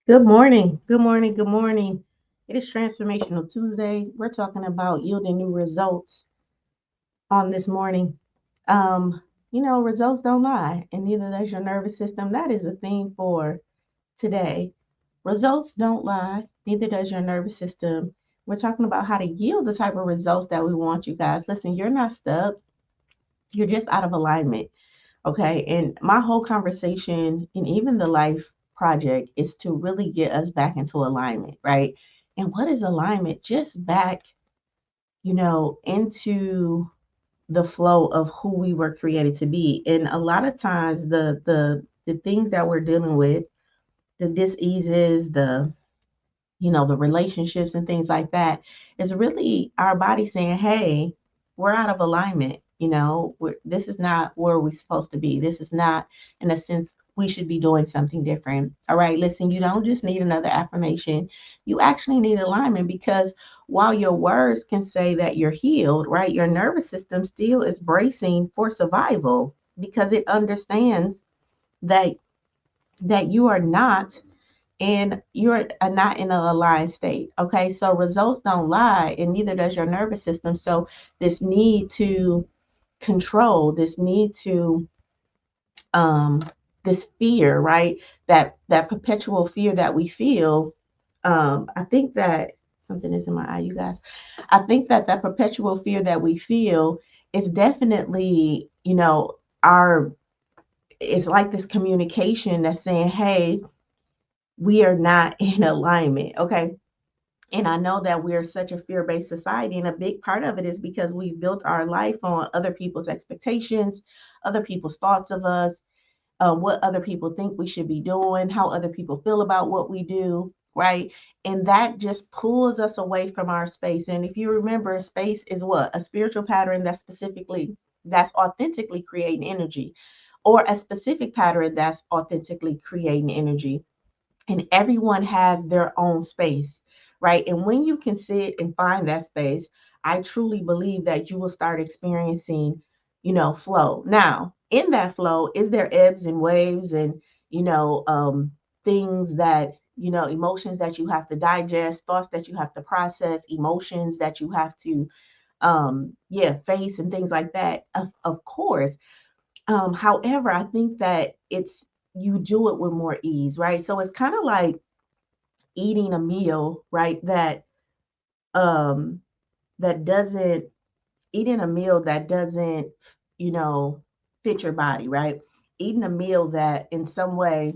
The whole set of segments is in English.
Good morning. Good morning. Good morning. It is Transformational Tuesday. We're talking about yielding new results on this morning. Um, results don't lie, and neither does your nervous system. That is a theme for today. Results don't lie, neither does your nervous system. We're talking about how to yield the type of results that we want, you guys. Listen, you're not stuck, you're just out of alignment. Okay. And my whole conversation and even the life project is to really get us back into alignment, right? And what is alignment? Just back, into the flow of who we were created to be. And a lot of times the things that we're dealing with, the diseases, the relationships and things like that is really our body saying, hey, we're out of alignment. This is not where we're supposed to be. This is not, in a sense, we should be doing something different. All right, listen, you don't just need another affirmation. You actually need alignment because while your words can say that you're healed, right, your nervous system still is bracing for survival because it understands that you are not and you're not in an aligned state. Okay, so results don't lie, and neither does your nervous system. So this need to control, this need to um, this fear, right? That perpetual fear that we feel. I think that something is in my eye, you guys. I think that that perpetual fear that we feel is definitely, our. It's like this communication that's saying, "Hey, we are not in alignment." Okay. And I know that we're such a fear based society. And a big part of it is because we've built our life on other people's expectations, other people's thoughts of us, what other people think we should be doing, how other people feel about what we do, right? And that just pulls us away from our space. And if you remember, space is what? A spiritual pattern that's authentically creating energy, or a specific pattern that's authentically creating energy, and everyone has their own space, right? And when you can sit and find that space, I truly believe that you will start experiencing, flow. Now, in that flow, is there ebbs and waves and, things that, emotions that you have to digest, thoughts that you have to process, emotions that you have to, face and things like that. Of course. However, I think that you do it with more ease, right? So it's kind of like eating a meal, right? Um that doesn't eating a meal that doesn't, you know, fit your body, right? Eating a meal that in some way,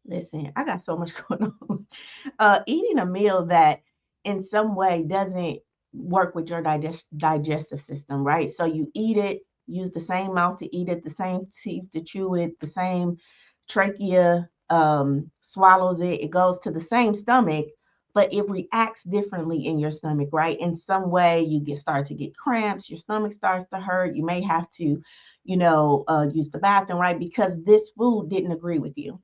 listen, I got so much going on. Eating a meal that in some way doesn't work with your digestive system, right? So you eat it, use the same mouth to eat it, the same teeth to chew it, the same trachea swallows it, it goes to the same stomach, but it reacts differently in your stomach, right? In some way, you start to get cramps, your stomach starts to hurt, you may have to, use the bathroom, right? Because this food didn't agree with you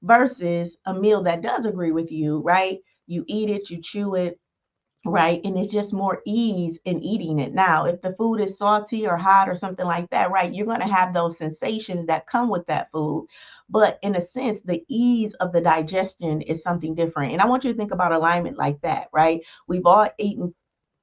versus a meal that does agree with you, right? You eat it, you chew it, right? And it's just more ease in eating it. Now, if the food is salty or hot or something like that, right, you're going to have those sensations that come with that food. But in a sense, the ease of the digestion is something different. And I want you to think about alignment like that, right? We've all eaten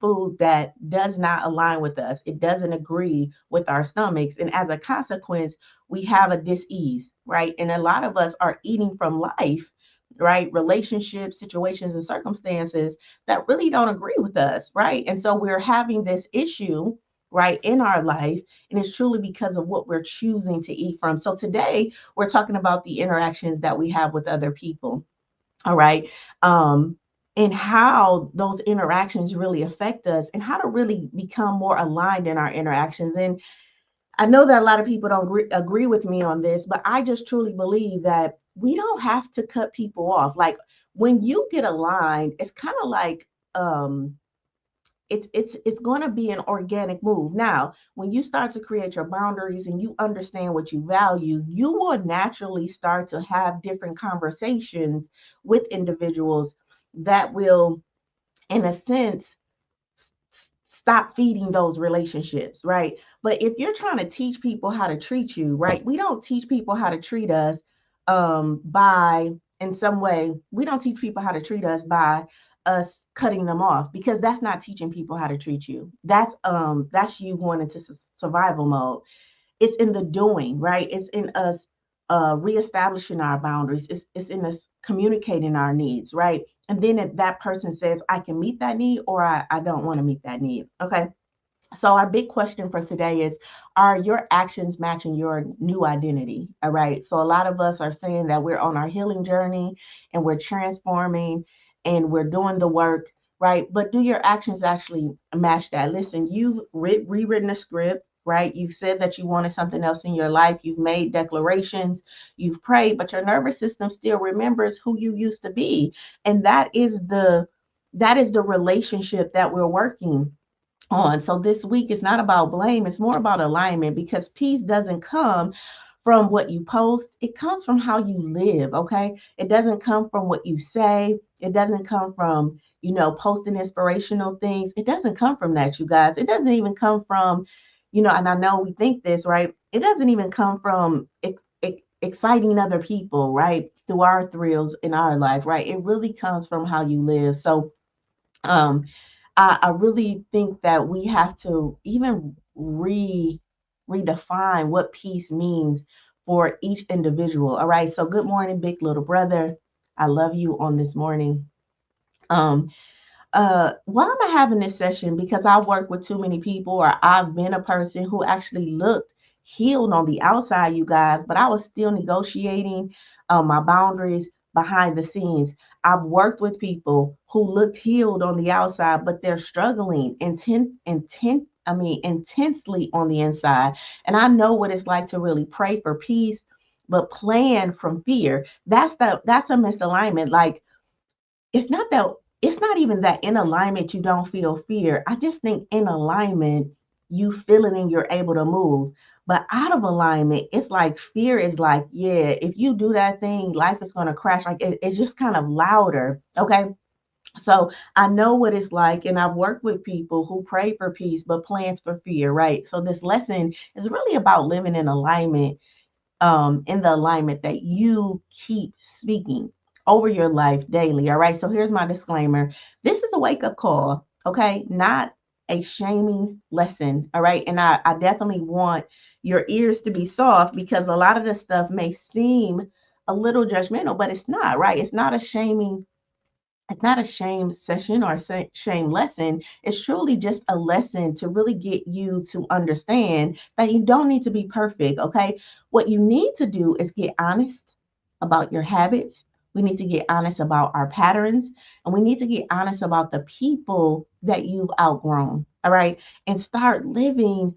food that does not align with us. It doesn't agree with our stomachs. And as a consequence, we have a dis-ease, right? And a lot of us are eating from life, right? Relationships, situations, and circumstances that really don't agree with us, right? And so we're having this issue, right, in our life, and it's truly because of what we're choosing to eat from. So today we're talking about the interactions that we have with other people, all right, and how those interactions really affect us, and how to really become more aligned in our interactions. And I know that a lot of people don't agree with me on this, but I just truly believe that we don't have to cut people off. Like when you get aligned, it's kind of like um, it's going to be an organic move. Now, when you start to create your boundaries and you understand what you value, you will naturally start to have different conversations with individuals that will, in a sense, stop feeding those relationships, right? But if you're trying to teach people how to treat you, right, we don't teach people how to treat us by in some way, we don't teach people how to treat us by us cutting them off, because that's not teaching people how to treat you. That's you going into survival mode. It's in the doing, right? It's in us reestablishing our boundaries. It's in us communicating our needs, right? And then if that person says, I can meet that need, or I don't want to meet that need. Okay. So our big question for today is, are your actions matching your new identity? All right. So a lot of us are saying that we're on our healing journey and we're transforming and we're doing the work, right? But do your actions actually match that? Listen, you've rewritten a script, right? You've said that you wanted something else in your life. You've made declarations, you've prayed, but your nervous system still remembers who you used to be. And that is the relationship that we're working on. So this week is not about blame, it's more about alignment, because peace doesn't come from what you post, it comes from how you live, okay? It doesn't come from what you say, it doesn't come from, posting inspirational things. It doesn't come from that, you guys. It doesn't even come from, and I know we think this, right? It doesn't even come from exciting other people, right? Through our thrills in our life, right? It really comes from how you live. So, um, I really think that we have to even redefine what peace means for each individual. All right. So good morning, big little brother. I love you on this morning. Um, why am I having this session? Because I work with too many people, or I've been a person who actually looked healed on the outside, you guys, but I was still negotiating my boundaries behind the scenes. I've worked with people who looked healed on the outside, but they're struggling intensely on the inside. And I know what it's like to really pray for peace, but plan from fear. That's a misalignment. Like, it's not even that in alignment you don't feel fear. I just think in alignment you feel it and you're able to move. But out of alignment, it's like fear is like, yeah, if you do that thing, life is going to crash. Like it's just kind of louder. Okay. So I know what it's like, and I've worked with people who pray for peace but plans for fear, right? So this lesson is really about living in the alignment that you keep speaking over your life daily. All right. So here's my disclaimer. This is a wake up call. Okay. Not a shaming lesson. All right. And I definitely want your ears to be soft, because a lot of this stuff may seem a little judgmental, but it's not, right? It's not a shame session or a shame lesson. It's truly just a lesson to really get you to understand that you don't need to be perfect. Okay. What you need to do is get honest about your habits. We need to get honest about our patterns, and we need to get honest about the people that you've outgrown. All right. And start living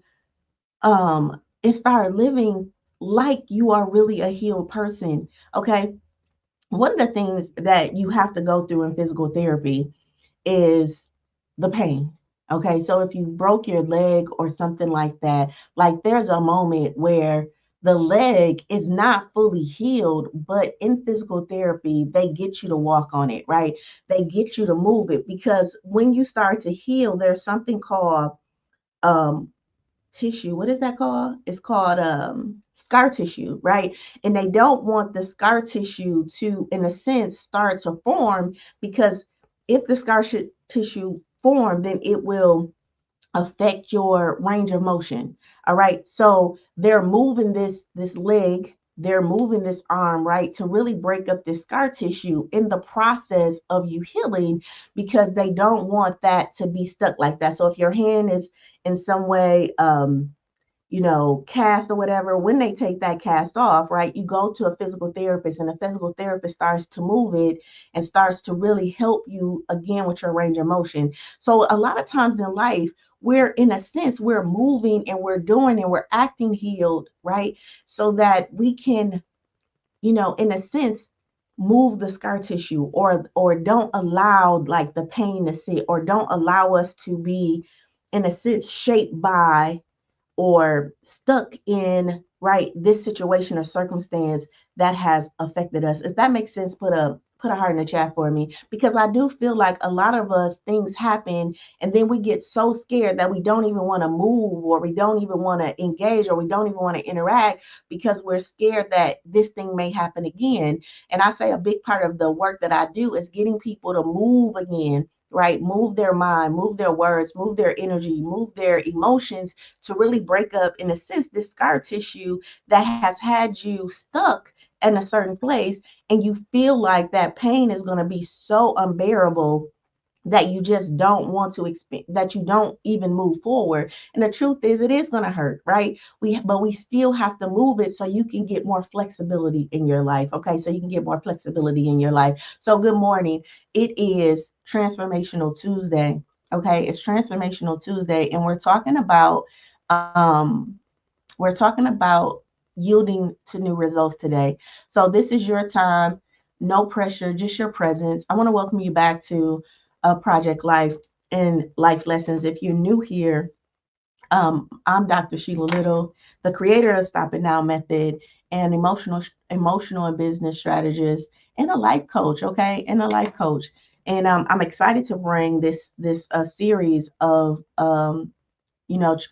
like you are really a healed person. Okay. One of the things that you have to go through in physical therapy is the pain. Okay, so if you broke your leg or something like that, like there's a moment where the leg is not fully healed, but in physical therapy, they get you to walk on it, right? They get you to move it, because when you start to heal, there's something called um, tissue. What is that called? It's called scar tissue, right? And they don't want the scar tissue to, in a sense, start to form, because if the tissue form, then it will affect your range of motion. All right. So they're moving this leg, they're moving this arm, right, to really break up this scar tissue in the process of you healing, because they don't want that to be stuck like that. So if your hand is in some way cast or whatever, when they take that cast off, right, you go to a physical therapist, and the physical therapist starts to move it and starts to really help you again with your range of motion. So a lot of times in life, we're, in a sense, we're moving and we're doing and we're acting healed, right? So that we can, in a sense, move the scar tissue, or don't allow like the pain to sit, or don't allow us to be, in a sense, shaped by or stuck in, right, this situation or circumstance that has affected us. If that makes sense, put a Put a heart in the chat for me, because I do feel like a lot of us, things happen and then we get so scared that we don't even want to move, or we don't even want to engage, or we don't even want to interact because we're scared that this thing may happen again. And I say a big part of the work that I do is getting people to move again, right? Move their mind, move their words, move their energy, move their emotions, to really break up, in a sense, this scar tissue that has had you stuck in a certain place, and you feel like that pain is going to be so unbearable that you just don't want to that you don't even move forward. And the truth is, it is going to hurt, right? But we still have to move it so you can get more flexibility in your life. Okay, so you can get more flexibility in your life. So good morning. It is Transformational Tuesday. Okay, it's Transformational Tuesday, and we're talking about yielding to new results today. So this is your time, no pressure, just your presence. I want to welcome you back to Project Life and Life Lessons. If you're new here, I'm Dr. Sheila Little, the creator of Stop It Now Method, and emotional and business strategist, and a life coach. Okay, and a life coach. And I'm excited to bring this series of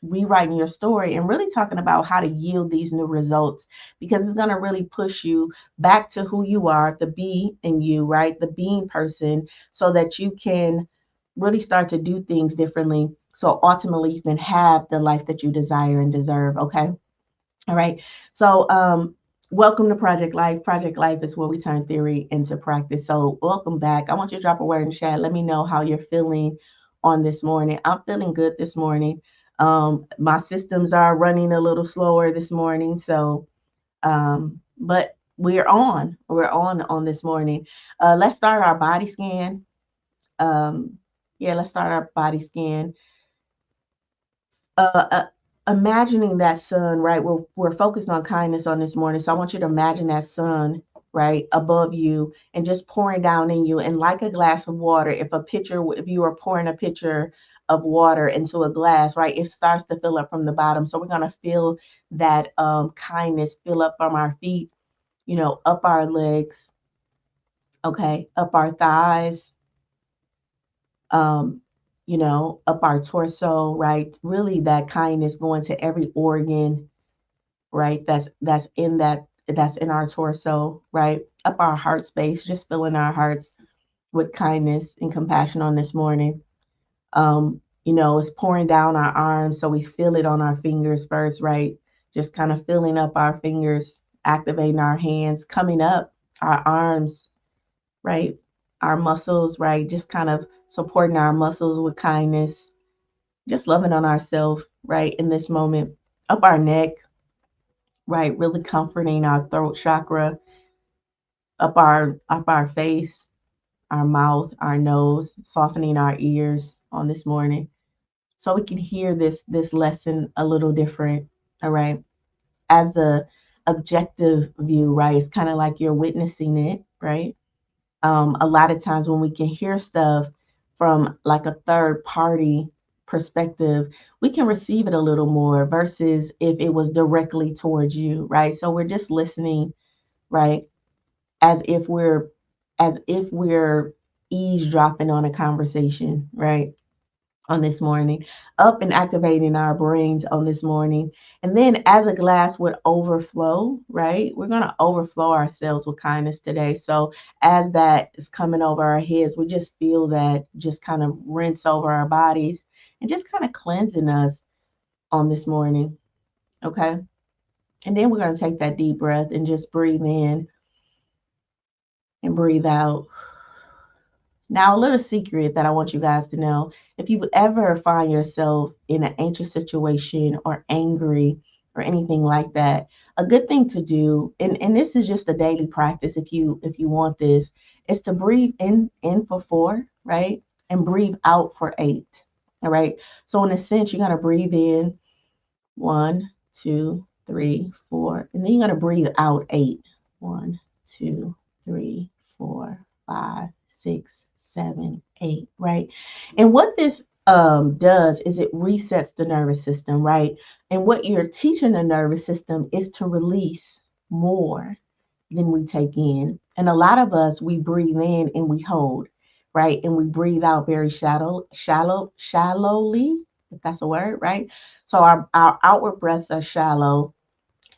rewriting your story and really talking about how to yield these new results, because it's going to really push you back to who you are, the be in you, right? The being person, so that you can really start to do things differently. So ultimately, you can have the life that you desire and deserve. Okay. All right. So, welcome to Project Life. Project Life is where we turn theory into practice. So, welcome back. I want you to drop a word in the chat. Let me know how you're feeling on this morning. I'm feeling good this morning. My systems are running a little slower this morning. So, but we're on. We're on this morning. Let's start our body scan. Um, yeah, let's start our body scan. uh, uh, Imagining that sun, right? We're focused on kindness on this morning. So I want you to imagine that sun, right, above you and just pouring down in you. And like a glass of water, if you are pouring a pitcher of water into a glass, right, it starts to fill up from the bottom. So we're going to feel that kindness fill up from our feet, up our legs, okay, up our thighs, um, up our torso, right? Really that kindness going to every organ, right? That's in our torso, right? Up our heart space, just filling our hearts with kindness and compassion on this morning. It's pouring down our arms, so we feel it on our fingers first, right? Just kind of filling up our fingers, activating our hands, coming up our arms, right? Our muscles, right? Just kind of supporting our muscles with kindness, just loving on ourselves, right? In this moment, up our neck, right? Really comforting our throat chakra, up our face, our mouth, our nose, softening our ears on this morning, so we can hear this lesson a little different. All right. As a objective view, right? It's kind of like you're witnessing it, right? A lot of times when we can hear stuff from like a third party perspective, we can receive it a little more versus if it was directly towards you, right? So we're just listening, right? As if we're as if we're eavesdropping on a conversation, right? On this morning, up and activating our brains on this morning. And then as a glass would overflow, right? We're going to overflow ourselves with kindness today. So as that is coming over our heads, we just feel that just kind of rinse over our bodies and just kind of cleansing us on this morning. Okay. And then we're going to take that deep breath and just breathe in and breathe out. Now, a little secret that I want you guys to know: if you ever find yourself in an anxious situation or angry or anything like that, a good thing to do, and this is just a daily practice if you want this, is to breathe in for 4, right? And breathe out for 8. All right. So in a sense, you're gonna breathe in 1, 2, 3, 4, and then you're gonna breathe out 8. 1, 2, 3, 4, 5, 6, 7, 8, right? And what this does is it resets the nervous system, right? And what you're teaching the nervous system is to release more than we take in. And a lot of us, we breathe in and we hold, right? And we breathe out very shallowly, if that's a word, right? So our outward breaths are shallow,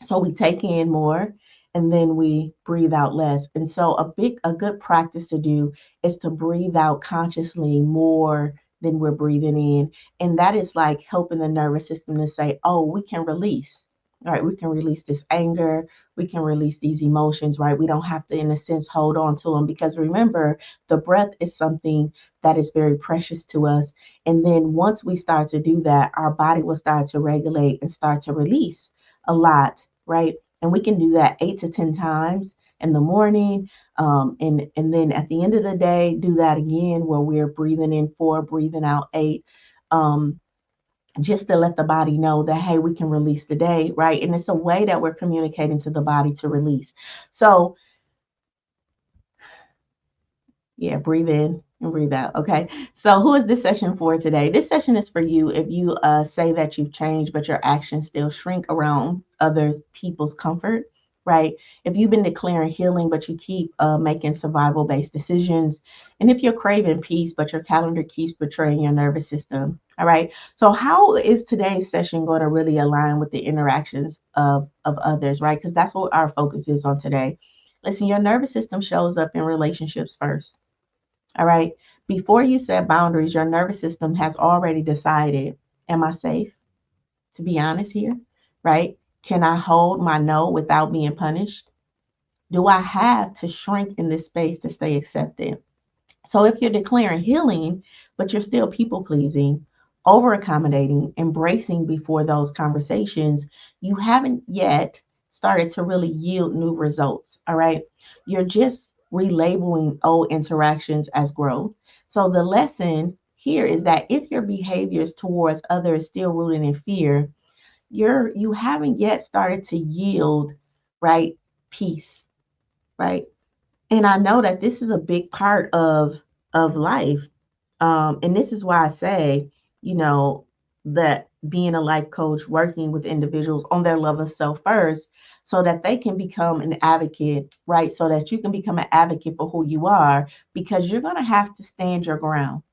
so we take in more and then we breathe out less. And so a good practice to do is to breathe out consciously more than we're breathing in. And that is like helping the nervous system to say, oh, we can release. All right, we can release this anger, we can release these emotions, right? We don't have to, in a sense, hold on to them because remember, the breath is something that is very precious to us. And then once we start to do that, our body will start to regulate and start to release a lot, right? And we can do that 8 to 10 times in the morning. And then at the end of the day, do that again where we're breathing in 4, breathing out 8. Um, just to let the body know that, hey, we can release the day, right? And it's a way that we're communicating to the body to release. So yeah, breathe in and breathe out. Okay. So, who is this session for today? This session is for you if you say that you've changed, but your actions still shrink around other people's comfort, right? If you've been declaring healing, but you keep making survival based decisions. And if you're craving peace, but your calendar keeps betraying your nervous system. All right. So, how is today's session going to really align with the interactions of others, right? Because that's what our focus is on today. Listen, your nervous system shows up in relationships first. All right. Before you set boundaries, your nervous system has already decided, am I safe? To be honest here, right? Can I hold my no without being punished? Do I have to shrink in this space to stay accepted? So if you're declaring healing, but you're still people pleasing, over accommodating, embracing before those conversations, you haven't yet started to really yield new results. All right. You're just relabeling old interactions as growth. So the lesson here is that if your behaviors towards others still rooted in fear, you haven't yet started to yield, right, peace, right? And I know that this is a big part of life. And this is why I say, you know, that being a life coach, working with individuals on their love of self first, so that they can become an advocate, right? So that you can become an advocate for who you are, because you're going to have to stand your ground.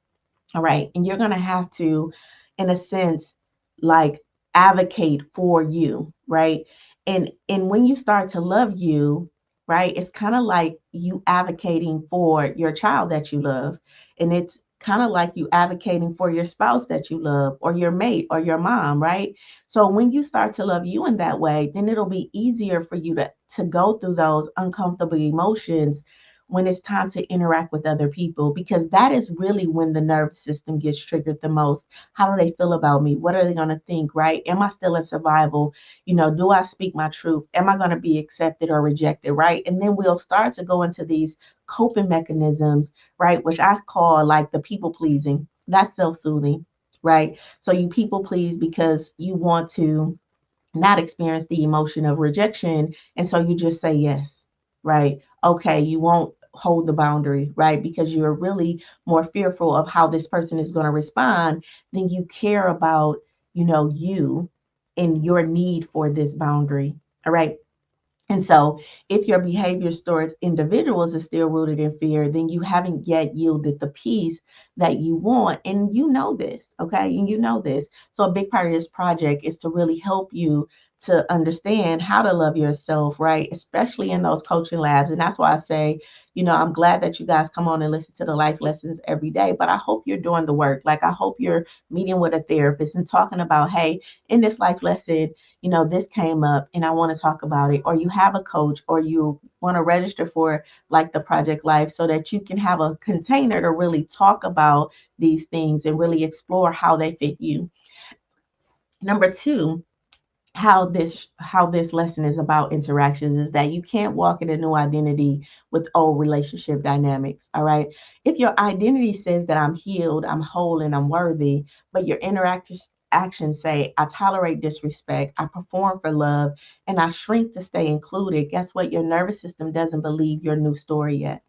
All right. And you're going to have to, in a sense, like advocate for you. Right. And when you start to love you, right, it's kind of like you advocating for your child that you love. And it's kind of like you advocating for your spouse that you love or your mate or your mom, right? So when you start to love you in that way, then it'll be easier for you to go through those uncomfortable emotions when it's time to interact with other people, because that is really when the nervous system gets triggered the most. How do they feel about me? What are they going to think, right? Am I still in survival? Do I speak my truth? Am I going to be accepted or rejected, right? And then we'll start to go into these coping mechanisms, right, which I call like the people pleasing. That's self-soothing, right? So you people please because you want to not experience the emotion of rejection. And so you just say yes, right? Okay, you won't hold the boundary, right? Because you're really more fearful of how this person is going to respond than you care about, you and your need for this boundary. All right. And so, if your behavior towards individuals is still rooted in fear, then you haven't yet yielded the peace that you want. And you know this, okay? And you know this. So, a big part of this project is to really help you to understand how to love yourself, right? Especially in those coaching labs. And that's why I say, I'm glad that you guys come on and listen to the life lessons every day, but I hope you're doing the work. Like, I hope you're meeting with a therapist and talking about, hey, in this life lesson, this came up and I want to talk about it, or you have a coach, or you want to register for like the Project Life so that you can have a container to really talk about these things and really explore how they fit you. Number two, how this lesson is about interactions is that you can't walk in a new identity with old relationship dynamics. All right. If your identity says that I'm healed, I'm whole, and I'm worthy, but your interactions actions say I tolerate disrespect, I perform for love, and I shrink to stay included, guess what? Your nervous system doesn't believe your new story yet.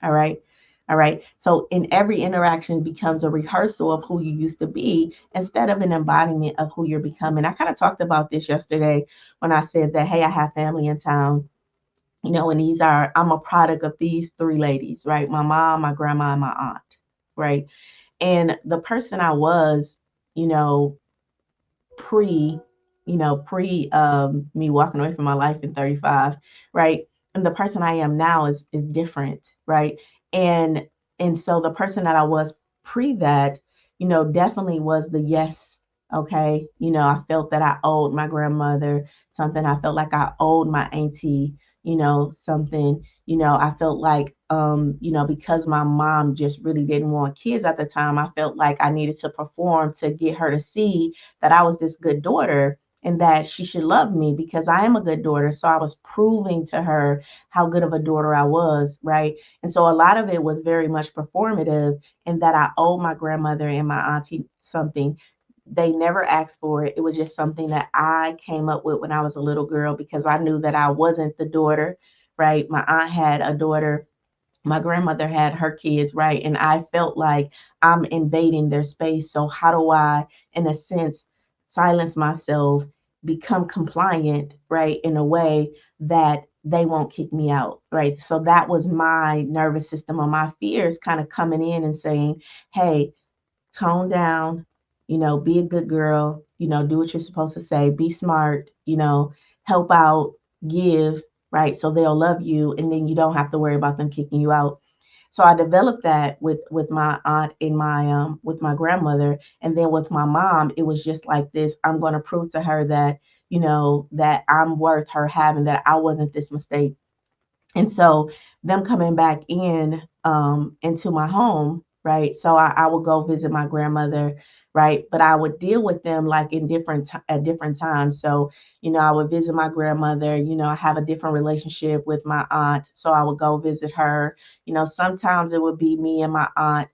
All right. All right. So in every interaction becomes a rehearsal of who you used to be instead of an embodiment of who you're becoming. I kind of talked about this yesterday when I said that, hey, I have family in town And I'm a product of these three ladies, right? My mom, my grandma, and my aunt, right? And the person I was, you know, pre pre me walking away from my life in 35, right? And the person I am now is different, right? And and so the person that I was pre that, definitely was the yes. Okay, I felt that I owed my grandmother something. I felt like I owed my auntie, something. I felt like, because my mom just really didn't want kids at the time, I felt like I needed to perform to get her to see that I was this good daughter and that she should love me because I am a good daughter. So I was proving to her how good of a daughter I was, right? And so a lot of it was very much performative, and that I owed my grandmother and my auntie something. They never asked for it. It was just something that I came up with when I was a little girl because I knew that I wasn't the daughter, right? My aunt had a daughter, my grandmother had her kids, right? And I felt like I'm invading their space. So, how do I, in a sense, silence myself, become compliant, right, in a way that they won't kick me out, right? So, that was my nervous system or my fears kind of coming in and saying, hey, tone down, be a good girl, do what you're supposed to say, be smart, help out, give, right? So they'll love you and then you don't have to worry about them kicking you out. So I developed that with my aunt and my with my grandmother, and then with my mom, it was just like this. I'm going to prove to her that, that I'm worth her having, that I wasn't this mistake. And so them coming back in into my home, right? So I would go visit my grandmother, right? But I would deal with them like at different times. So, I would visit my grandmother, I have a different relationship with my aunt. So I would go visit her. Sometimes it would be me and my aunt,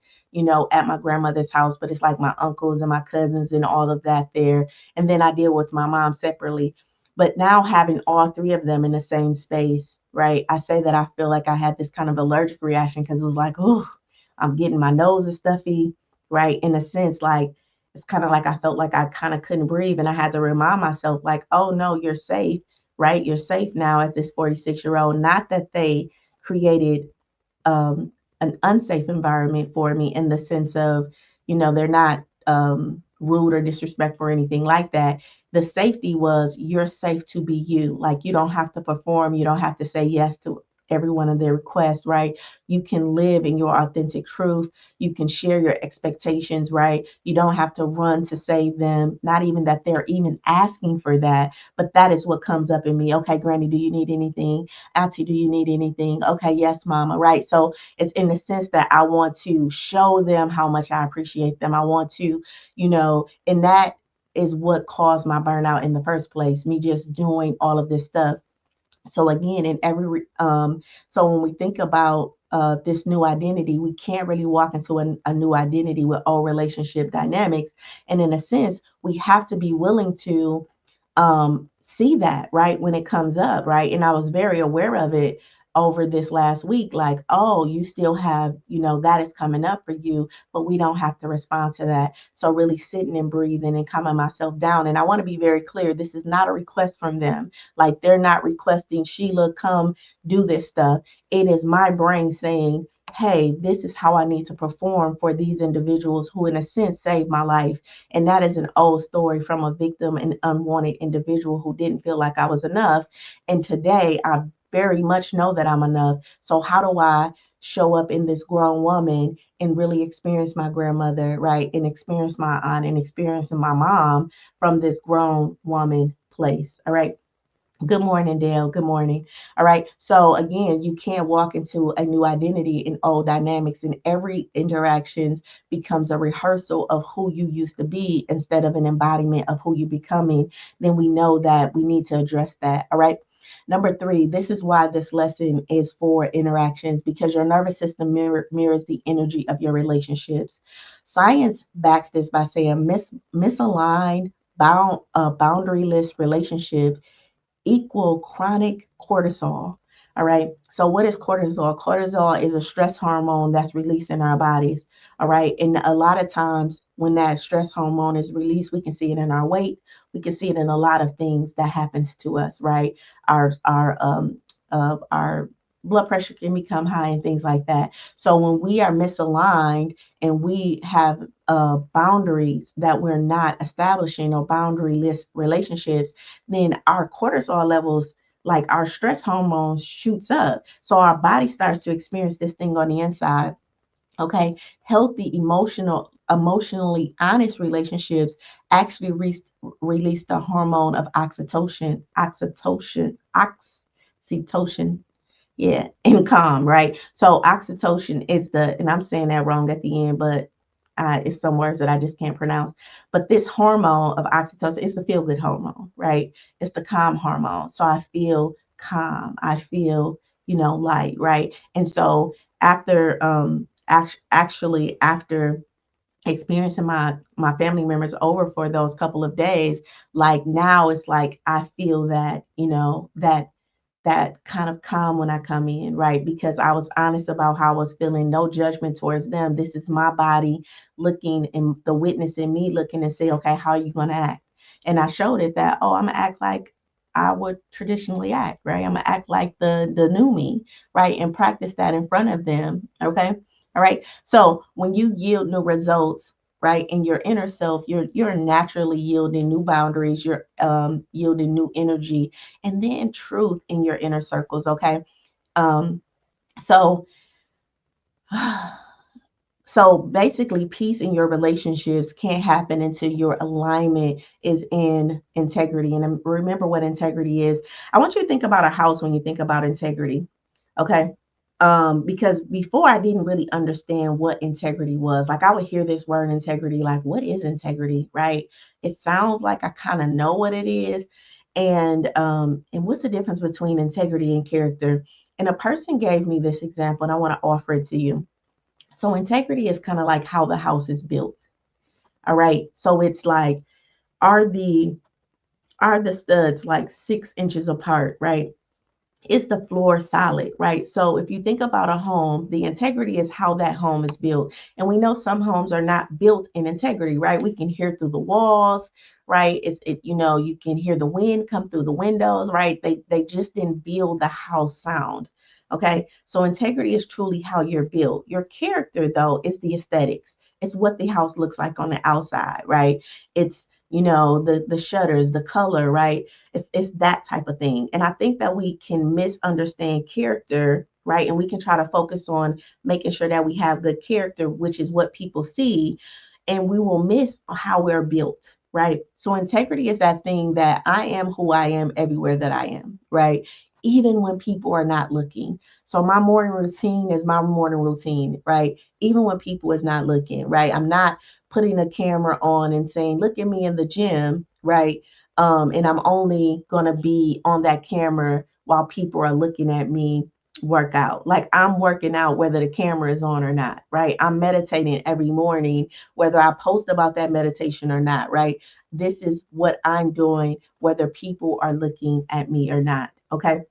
at my grandmother's house, but it's like my uncles and my cousins and all of that there. And then I deal with my mom separately. But now having all three of them in the same space, right? I say that I feel like I had this kind of allergic reaction because it was like, oh, I'm getting my nose is stuffy, right? In a sense, like it's kind of like I felt like I kind of couldn't breathe. And I had to remind myself, like, oh no, you're safe, right? You're safe now at this 46-year-old. Not that they created um, an unsafe environment for me in the sense of, they're not rude or disrespectful or anything like that. The safety was you're safe to be you. Like you don't have to perform, you don't have to say yes to every one of their requests, right? You can live in your authentic truth. You can share your expectations, right? You don't have to run to save them, not even that they're even asking for that, but that is what comes up in me. Okay, Granny, do you need anything? Auntie, do you need anything? Okay, yes, Mama, right? So it's in the sense that I want to show them how much I appreciate them. I want to, and that is what caused my burnout in the first place, me just doing all of this stuff. So again, in so when we think about this new identity, we can't really walk into a new identity with old relationship dynamics. And in a sense, we have to be willing to see that, right, when it comes up, right? And I was very aware of it over this last week, like, oh, you still have, that is coming up for you, but we don't have to respond to that. So really sitting and breathing and calming myself down. And I want to be very clear, this is not a request from them. Like they're not requesting, Sheila, come do this stuff. It is my brain saying, hey, this is how I need to perform for these individuals who, in a sense, saved my life. And that is an old story from a victim and unwanted individual who didn't feel like I was enough. And today, I very much know that I'm enough. So, how do I show up in this grown woman and really experience my grandmother, right? And experience my aunt and experiencing my mom from this grown woman place, all right? Good morning, Dale. Good morning. All right. So again, you can't walk into a new identity in old dynamics, and every interactions becomes a rehearsal of who you used to be instead of an embodiment of who you're becoming. Then we know that we need to address that. All right. Number three, this is why this lesson is for interactions, because your nervous system mirrors the energy of your relationships. Science backs this by saying misaligned, boundaryless relationship equal chronic cortisol. All right. So, what is cortisol? Cortisol is a stress hormone that's released in our bodies. All right. And a lot of times, when that stress hormone is released, we can see it in our weight. We can see it in a lot of things that happens to us, right? Our our blood pressure can become high and things like that. So when we are misaligned and we have boundaries that we're not establishing or boundaryless relationships, then our cortisol levels, like our stress hormones, shoots up. So our body starts to experience this thing on the inside. Okay, healthy emotionally honest relationships actually release the hormone of oxytocin, yeah, and calm, right? So oxytocin is the, and I'm saying that wrong at the end, but it's some words that I just can't pronounce. But this hormone of oxytocin is the feel good hormone, right? It's the calm hormone. So I feel calm. I feel, light, right? And so after, actually after experiencing my family members over for those couple of days, like now it's like I feel that, that kind of calm when I come in, right? Because I was honest about how I was feeling, no judgment towards them. This is my body looking, and the witness in me looking and say, okay, how are you going to act? And I showed it that, oh, I'm going to act like I would traditionally act, right? I'm going to act like the new me, right? And practice that in front of them, okay? All right. So when you yield new results, right, in your inner self, you're naturally yielding new boundaries, you're yielding new energy, and then truth in your inner circles. Okay. Um, so so basically, peace in your relationships can't happen until your alignment is in integrity. And remember what integrity is. I want you to think about a house when you think about integrity. Okay. Because before I didn't really understand what integrity was. Like I would hear this word integrity, like, what is integrity? Right. It sounds like I kind of know what it is. And what's the difference between integrity and character? And a person gave me this example, and I want to offer it to you. So integrity is kind of like how the house is built. All right. So it's like, are the are the studs like 6 inches apart, right? Is the floor solid, right? So if you think about a home, the integrity is how that home is built. And we know some homes are not built in integrity, right? We can hear through the walls, right? You can hear the wind come through the windows, right? They just didn't build the house sound. Okay. So integrity is truly how you're built. Your character, though, is the aesthetics. It's what the house looks like on the outside, right? It's the shutters, the color, right? It's that type of thing. And I think that we can misunderstand character, right? And we can try to focus on making sure that we have good character, which is what people see, and we will miss how we're built, right? So integrity is that thing that I am who I am everywhere that I am, right? Even when people are not looking. So my morning routine is my morning routine, right? Even when people is not looking, right? I'm not putting a camera on and saying, look at me in the gym, right? And I'm only going to be on that camera while people are looking at me work out. Like I'm working out whether the camera is on or not, right? I'm meditating every morning, whether I post about that meditation or not, right? This is what I'm doing, whether people are looking at me or not, okay?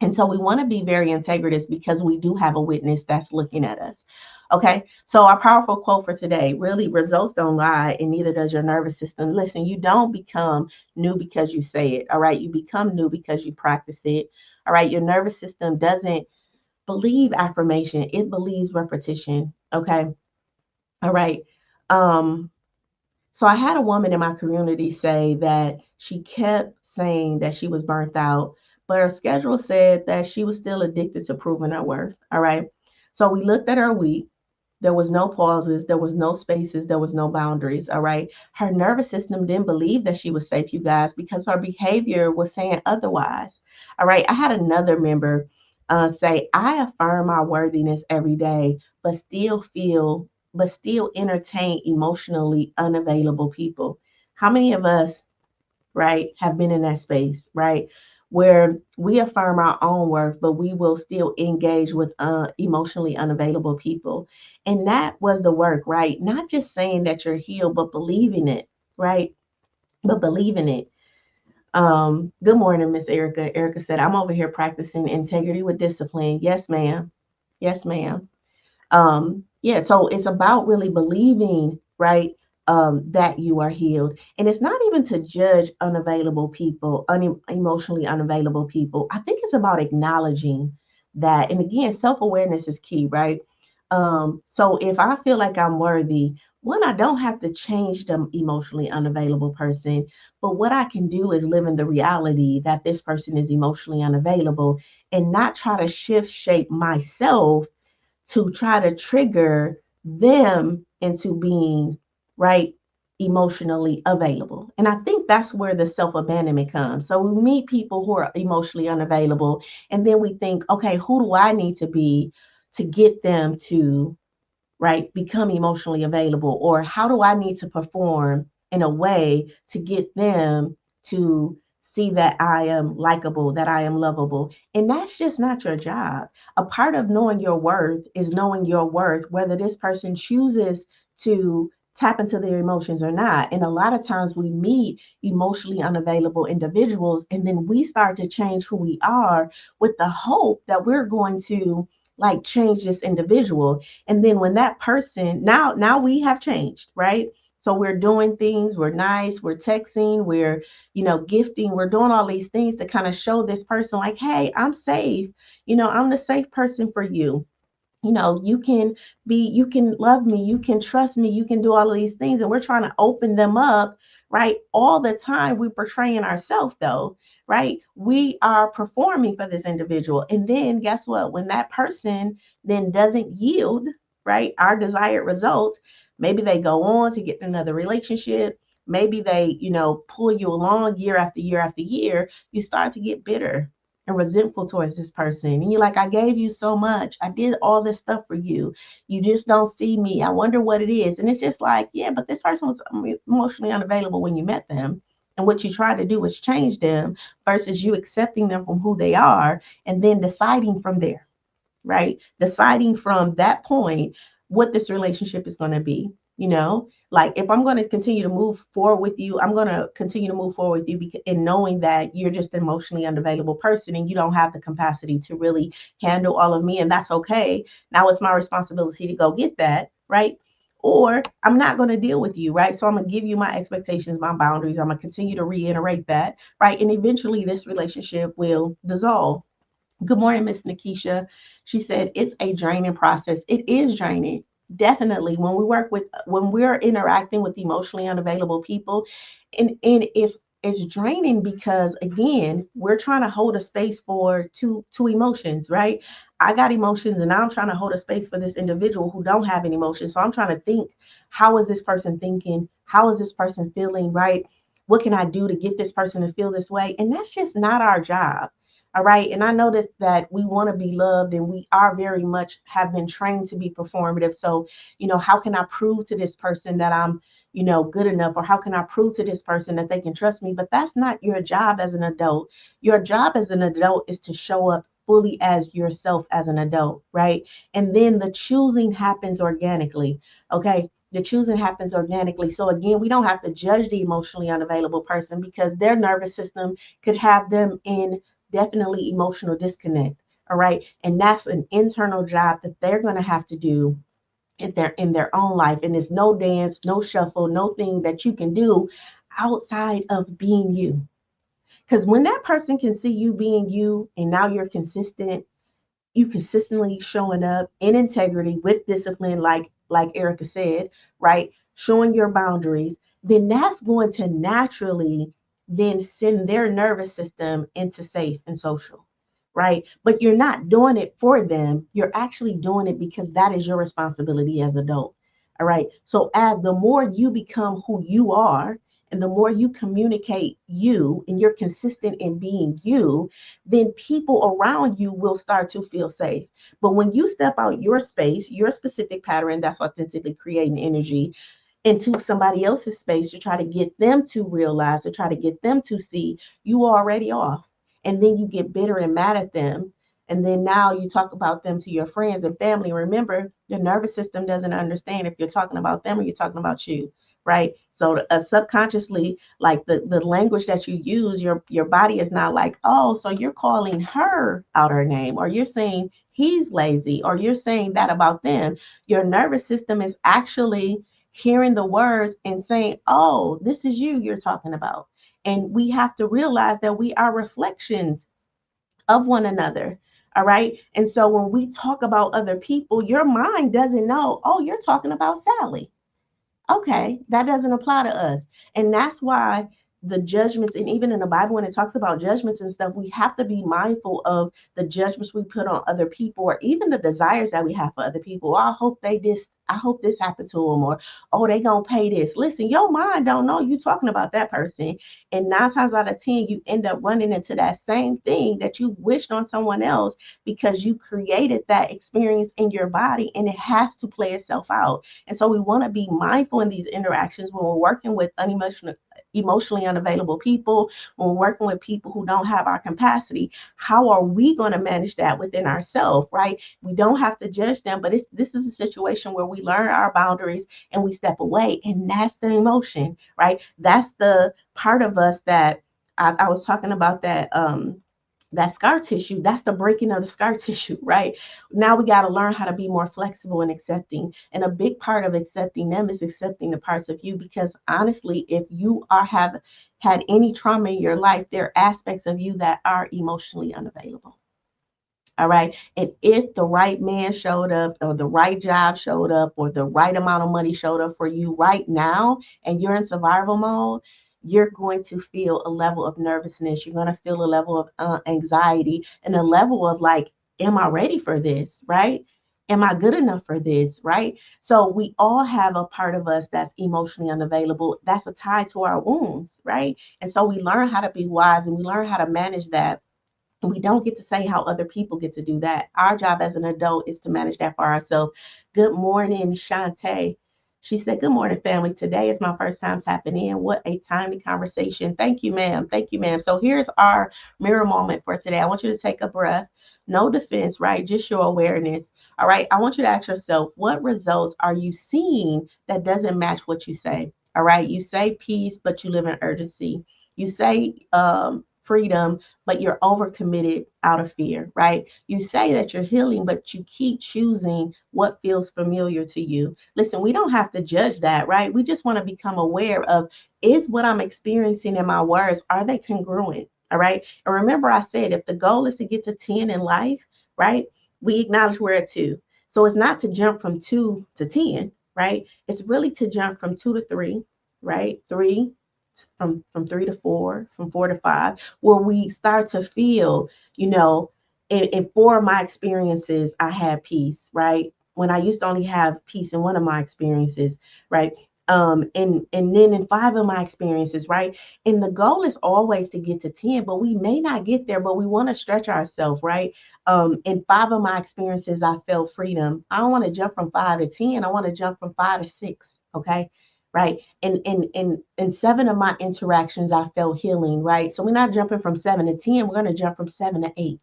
And so we want to be very integritous because we do have a witness that's looking at us. Okay. So our powerful quote for today, really, results don't lie, and neither does your nervous system. Listen, you don't become new because you say it. All right. You become new because you practice it. All right. Your nervous system doesn't believe affirmation, it believes repetition. Okay. All right. Um, so I had a woman in my community say that she kept saying that she was burnt out, but her schedule said that she was still addicted to proving her worth. All right. So we looked at her week. There was no pauses, there was no spaces, there was no boundaries. All right. Her nervous system didn't believe that she was safe, you guys, because her behavior was saying otherwise. All right. I had another member say, I affirm my worthiness every day, but still entertain emotionally unavailable people. How many of us, right, have been in that space, right, where we affirm our own worth, but we will still engage with emotionally unavailable people? And that was the work, right? Not just saying that you're healed, but believing it, right? But believing it. Good morning, Miss Erica. Erica said, I'm over here practicing integrity with discipline. Yes, ma'am. Yes, ma'am. Yeah, so it's about really believing, right? that you are healed. And it's not even to judge unavailable people, emotionally unavailable people. I think it's about acknowledging that. And again, self awareness is key, right? So if I feel like I'm worthy, one, I don't have to change the emotionally unavailable person, but what I can do is live in the reality that this person is emotionally unavailable and not try to shift shape myself to try to trigger them into being right emotionally available. And I think that's where the self-abandonment comes. So we meet people who are emotionally unavailable, and then we think, okay, who do I need to be to get them to right become emotionally available, or how do I need to perform in a way to get them to see that I am likable, that I am lovable. And that's just not your job. A part of knowing your worth is knowing your worth, whether this person chooses to tap into their emotions or not. And a lot of times we meet emotionally unavailable individuals, and then we start to change who we are with the hope that we're going to like change this individual. And then when that person, now we have changed, right? So we're doing things, we're nice, we're texting, we're, gifting, we're doing all these things to kind of show this person like, hey, I'm safe. I'm the safe person for you. You can you can love me, you can trust me, you can do all of these things. And we're trying to open them up, right? All the time we portraying ourselves though, right? We are performing for this individual. And then guess what? When that person then doesn't yield, right, our desired results, maybe they go on to get another relationship. Maybe they, pull you along year after year after year. You start to get bitter and resentful towards this person. And you're like, I gave you so much. I did all this stuff for you. You just don't see me. I wonder what it is. And it's just like, yeah, but this person was emotionally unavailable when you met them. And what you try to do is change them versus you accepting them from who they are and then deciding from there, right? Deciding from that point what this relationship is going to be. Like if I'm going to continue to move forward with you, I'm going to continue to move forward with you in knowing that you're just an emotionally unavailable person and you don't have the capacity to really handle all of me. And that's okay. Now it's my responsibility to go get that, right? Or I'm not going to deal with you, right? So I'm going to give you my expectations, my boundaries. I'm going to continue to reiterate that, right? And eventually this relationship will dissolve. Good morning, Miss Nikisha. She said it's a draining process. It is draining. Definitely. When we're interacting with emotionally unavailable people, and it's draining because again, we're trying to hold a space for two emotions, right? I got emotions and now I'm trying to hold a space for this individual who don't have any emotions. So I'm trying to think, how is this person thinking? How is this person feeling, right? What can I do to get this person to feel this way? And that's just not our job. All right. And I noticed that we want to be loved and we are very much have been trained to be performative. So, how can I prove to this person that I'm, good enough? Or how can I prove to this person that they can trust me? But that's not your job as an adult. Your job as an adult is to show up fully as yourself as an adult, right? And then the choosing happens organically. Okay. The choosing happens organically. So again, we don't have to judge the emotionally unavailable person because their nervous system could have them in definitely emotional disconnect. All right. And that's an internal job that they're going to have to do in their own life. And there's no dance, no shuffle, no thing that you can do outside of being you. Because when that person can see you being you and now you're consistent, you consistently showing up in integrity with discipline, like Erica said, right? Showing your boundaries, then that's going to naturally then send their nervous system into safe and social, right? But you're not doing it for them. You're actually doing it because that is your responsibility as adult. All right. So as the more you become who you are, and the more you communicate you and you're consistent in being you, then people around you will start to feel safe. But when you step out your space, your specific pattern, that's authentically creating energy, into somebody else's space to try to get them to realize, to try to get them to see, you are already off. And then you get bitter and mad at them. And then now you talk about them to your friends and family. Remember, your nervous system doesn't understand if you're talking about them or you're talking about you, right? So subconsciously, like the language that you use, your body is not like, oh, so you're calling her out her name, or you're saying he's lazy, or you're saying that about them. Your nervous system is actually hearing the words and saying, oh, this is you're talking about. And we have to realize that we are reflections of one another. All right. And so when we talk about other people, your mind doesn't know, oh, you're talking about Sally. Okay, that doesn't apply to us. And that's why the judgments, and even in the Bible, when it talks about judgments and stuff, we have to be mindful of the judgments we put on other people, or even the desires that we have for other people. Oh, I hope this happened to them, or oh, they gonna pay this. Listen, your mind don't know you talking about that person. And 9 times out of 10, you end up running into that same thing that you wished on someone else, because you created that experience in your body, and it has to play itself out. And so we want to be mindful in these interactions when we're working with emotionally unavailable people, when we're working with people who don't have our capacity. How are we going to manage that within ourselves, right? We don't have to judge them, but this is a situation where we learn our boundaries and we step away. And that's the emotion, right? That's the part of us that I was talking about, that scar tissue. That's the breaking of the scar tissue, right? Now we got to learn how to be more flexible and accepting. And a big part of accepting them is accepting the parts of you, because honestly, if you have had any trauma in your life, there are aspects of you that are emotionally unavailable. All right. And if the right man showed up, or the right job showed up, or the right amount of money showed up for you right now, and you're in survival mode, you're going to feel a level of nervousness. You're going to feel a level of anxiety, and a level of like, am I ready for this? Right? Am I good enough for this? Right? So we all have a part of us that's emotionally unavailable. That's a tie to our wounds. Right? And so we learn how to be wise, and we learn how to manage that. We don't get to say how other people get to do that. Our job as an adult is to manage that for ourselves. Good morning, Shantae. She said, good morning, family. Today is my first time tapping in. What a timely conversation. Thank you, ma'am. Thank you, ma'am. So here's our mirror moment for today. I want you to take a breath. No defense, right? Just your awareness. All right. I want you to ask yourself, what results are you seeing that doesn't match what you say? All right. You say peace, but you live in urgency. You say freedom, but you're overcommitted out of fear, right? You say that you're healing, but you keep choosing what feels familiar to you. Listen, we don't have to judge that, right? We just want to become aware of, is what I'm experiencing in my words, are they congruent? All right. And remember, I said, if the goal is to get to 10 in life, right? We acknowledge we're at 2. So it's not to jump from 2 to 10, right? It's really to jump from 2 to 3, right? 3, from 3 to 4, from 4 to 5, where we start to feel, in 4 of my experiences, I had peace, right? When I used to only have peace in one of my experiences, right? And then in 5 of my experiences, right? And the goal is always to get to 10, but we may not get there, but we want to stretch ourselves, right? In 5 of my experiences, I felt freedom. I don't want to jump from 5 to 10. I want to jump from 5 to 6. Okay. Right. And in 7 of my interactions, I felt healing, right? So we're not jumping from 7 to 10, we're going to jump from 7 to 8.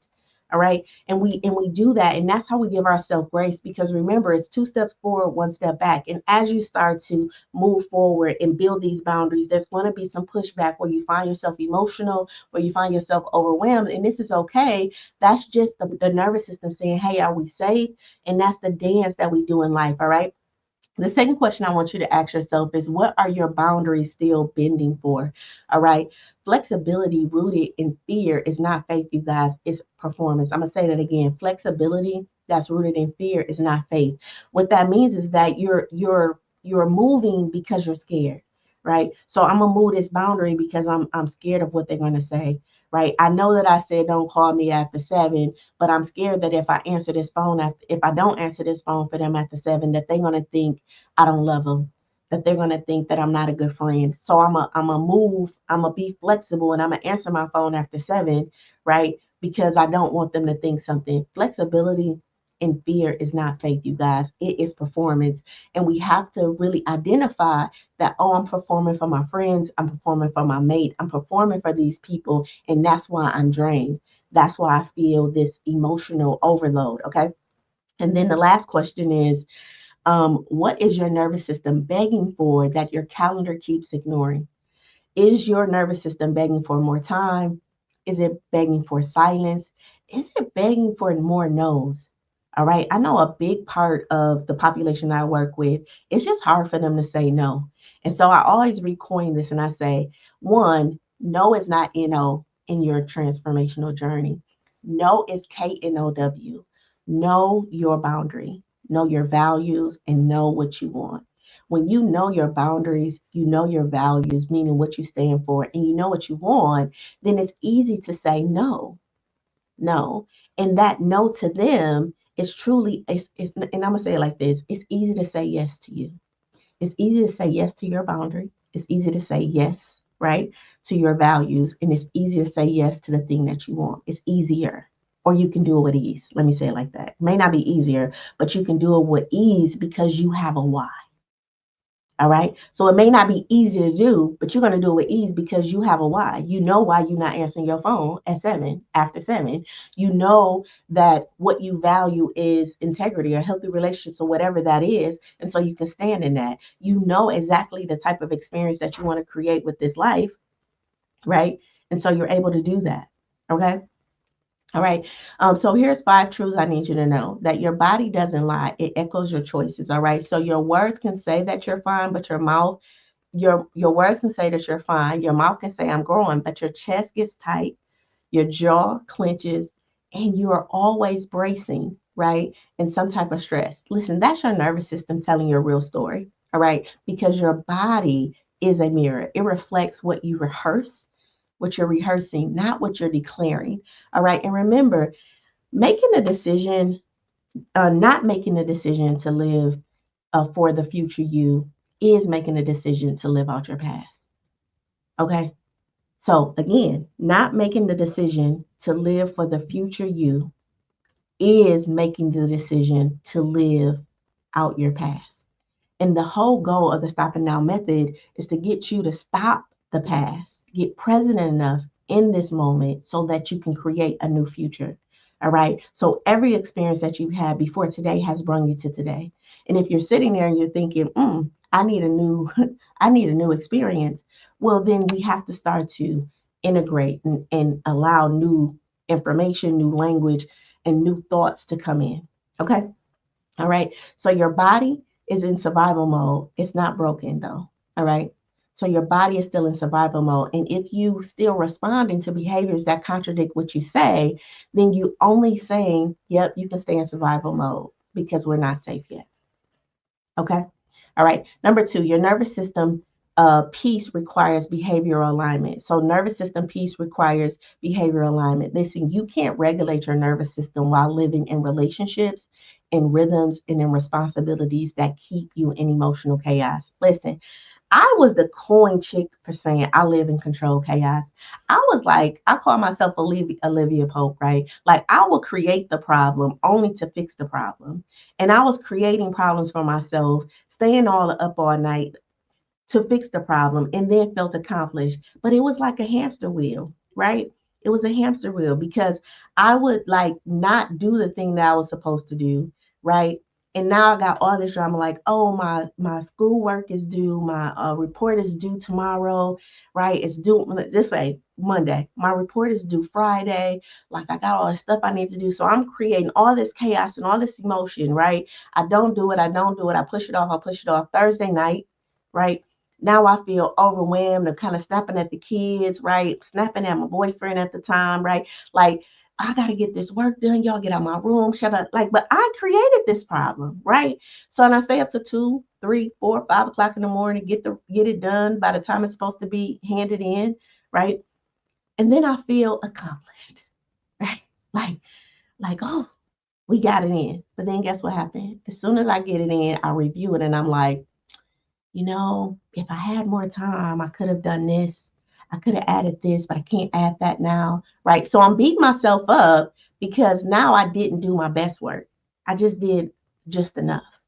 All right. And we do that. And that's how we give ourselves grace, because remember, it's 2 steps forward, 1 step back. And as you start to move forward and build these boundaries, there's going to be some pushback where you find yourself emotional, where you find yourself overwhelmed. And this is okay. That's just the nervous system saying, hey, are we safe? And that's the dance that we do in life. All right. The second question I want you to ask yourself is, what are your boundaries still bending for? All right. Flexibility rooted in fear is not faith, you guys. It's performance. I'm going to say that again. Flexibility that's rooted in fear is not faith. What that means is that you're moving because you're scared, right? So I'm going to move this boundary because I'm scared of what they're going to say, right? I know that I said don't call me after 7, but I'm scared that if I answer this phone, if I don't answer this phone for them after 7, that they're going to think I don't love them, that they're going to think that I'm not a good friend. So I'm a move, I'm going to be flexible, and I'm going to answer my phone after 7, right? Because I don't want them to think something. Flexibility and fear is not faith, you guys. It is performance. And we have to really identify that, oh, I'm performing for my friends, I'm performing for my mate, I'm performing for these people, and that's why I'm drained. That's why I feel this emotional overload. Okay. And then the last question is, what is your nervous system begging for that your calendar keeps ignoring? Is your nervous system begging for more time? Is it begging for silence? Is it begging for more no's? All right. I know a big part of the population I work with, it's just hard for them to say no. And so I always recoin this and I say, one, no is not NO in your transformational journey. No is KNOW. Know your boundary, know your values, and know what you want. When you know your boundaries, you know your values, meaning what you stand for, and you know what you want, then it's easy to say no. No. And that no to them is truly, and I'm going to say it like this, it's easy to say yes to you. It's easy to say yes to your boundary. It's easy to say yes, right, to your values. And it's easy to say yes to the thing that you want. It's easier. Or you can do it with ease. Let me say it like that. It may not be easier, but you can do it with ease because you have a why. All right. So it may not be easy to do, but you're going to do it with ease because you have a why. You know why you're not answering your phone at 7, after 7. You know that what you value is integrity or healthy relationships or whatever that is. And so you can stand in that. You know exactly the type of experience that you want to create with this life. Right. And so you're able to do that. Okay. All right. So here's 5 truths I need you to know that your body doesn't lie. It echoes your choices. All right. So your words can say that you're fine, but your words can say that you're fine. Your mouth can say I'm growing, but your chest gets tight, your jaw clenches, and you are always bracing, right? In some type of stress. Listen, that's your nervous system telling your real story. All right. Because your body is a mirror. It reflects what you rehearse, what you're rehearsing, not what you're declaring. All right. And remember, making a decision, not making a decision to live for the future you is making a decision to live out your past. Okay. So again, not making the decision to live for the future you is making the decision to live out your past. And the whole goal of the stop and now method is to get you to stop the past, get present enough in this moment so that you can create a new future. All right. So every experience that you've had before today has brought you to today. And if you're sitting there and you're thinking, I need a new, I need a new experience, well, then we have to start to integrate and allow new information, new language, and new thoughts to come in. Okay. All right. So your body is in survival mode. It's not broken though. All right. So your body is still in survival mode. And if you still responding to behaviors that contradict what you say, then you only saying, yep, you can stay in survival mode because we're not safe yet. Okay. All right. Number 2, your nervous system peace requires behavioral alignment. So nervous system peace requires behavioral alignment. Listen, you can't regulate your nervous system while living in relationships, in rhythms, and in responsibilities that keep you in emotional chaos. Listen, I was the coin chick for saying I live in control chaos. I was like, I call myself Olivia Pope, right? Like I will create the problem only to fix the problem. And I was creating problems for myself, staying all up all night to fix the problem and then felt accomplished. But it was like a hamster wheel, right? It was a hamster wheel because I would like not do the thing that I was supposed to do, right? And now I got all this drama like, oh, my schoolwork is due, my report is due tomorrow, right? It's due, let's just say Monday. My report is due Friday. Like I got all this stuff I need to do. So I'm creating all this chaos and all this emotion, right? I don't do it. I don't do it. I push it off. I push it off Thursday night, right? Now I feel overwhelmed and kind of snapping at the kids, right? Snapping at my boyfriend at the time, right? Like, I got to get this work done. Y'all get out of my room. Shut up. Like, but I created this problem, right? So, and I stay up to 2, 3, 4, 5 o'clock in the morning, get it done by the time it's supposed to be handed in, right? And then I feel accomplished, right? Like, oh, we got it in. But then guess what happened? As soon as I get it in, I review it and I'm like, if I had more time, I could have done this. I could have added this, but I can't add that now. Right. So I'm beating myself up because now I didn't do my best work. I just did just enough.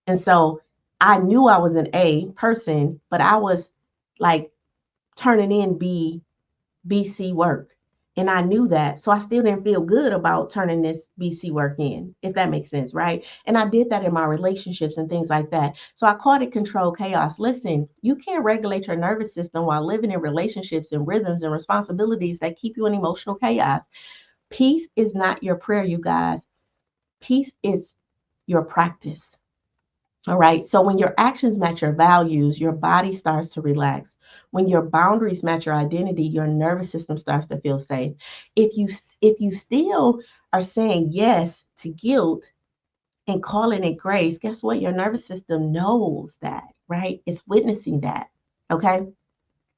And so I knew I was an A person, but I was like turning in BC work. And I knew that. So I still didn't feel good about turning this BC work in, if that makes sense, right? And I did that in my relationships and things like that. So I called it control chaos. Listen, you can't regulate your nervous system while living in relationships and rhythms and responsibilities that keep you in emotional chaos. Peace is not your prayer, you guys. Peace is your practice. All right. So when your actions match your values, your body starts to relax. When your boundaries match your identity, your nervous system starts to feel safe. If you still are saying yes to guilt and calling it grace, guess what? Your nervous system knows that, right? It's witnessing that. Okay.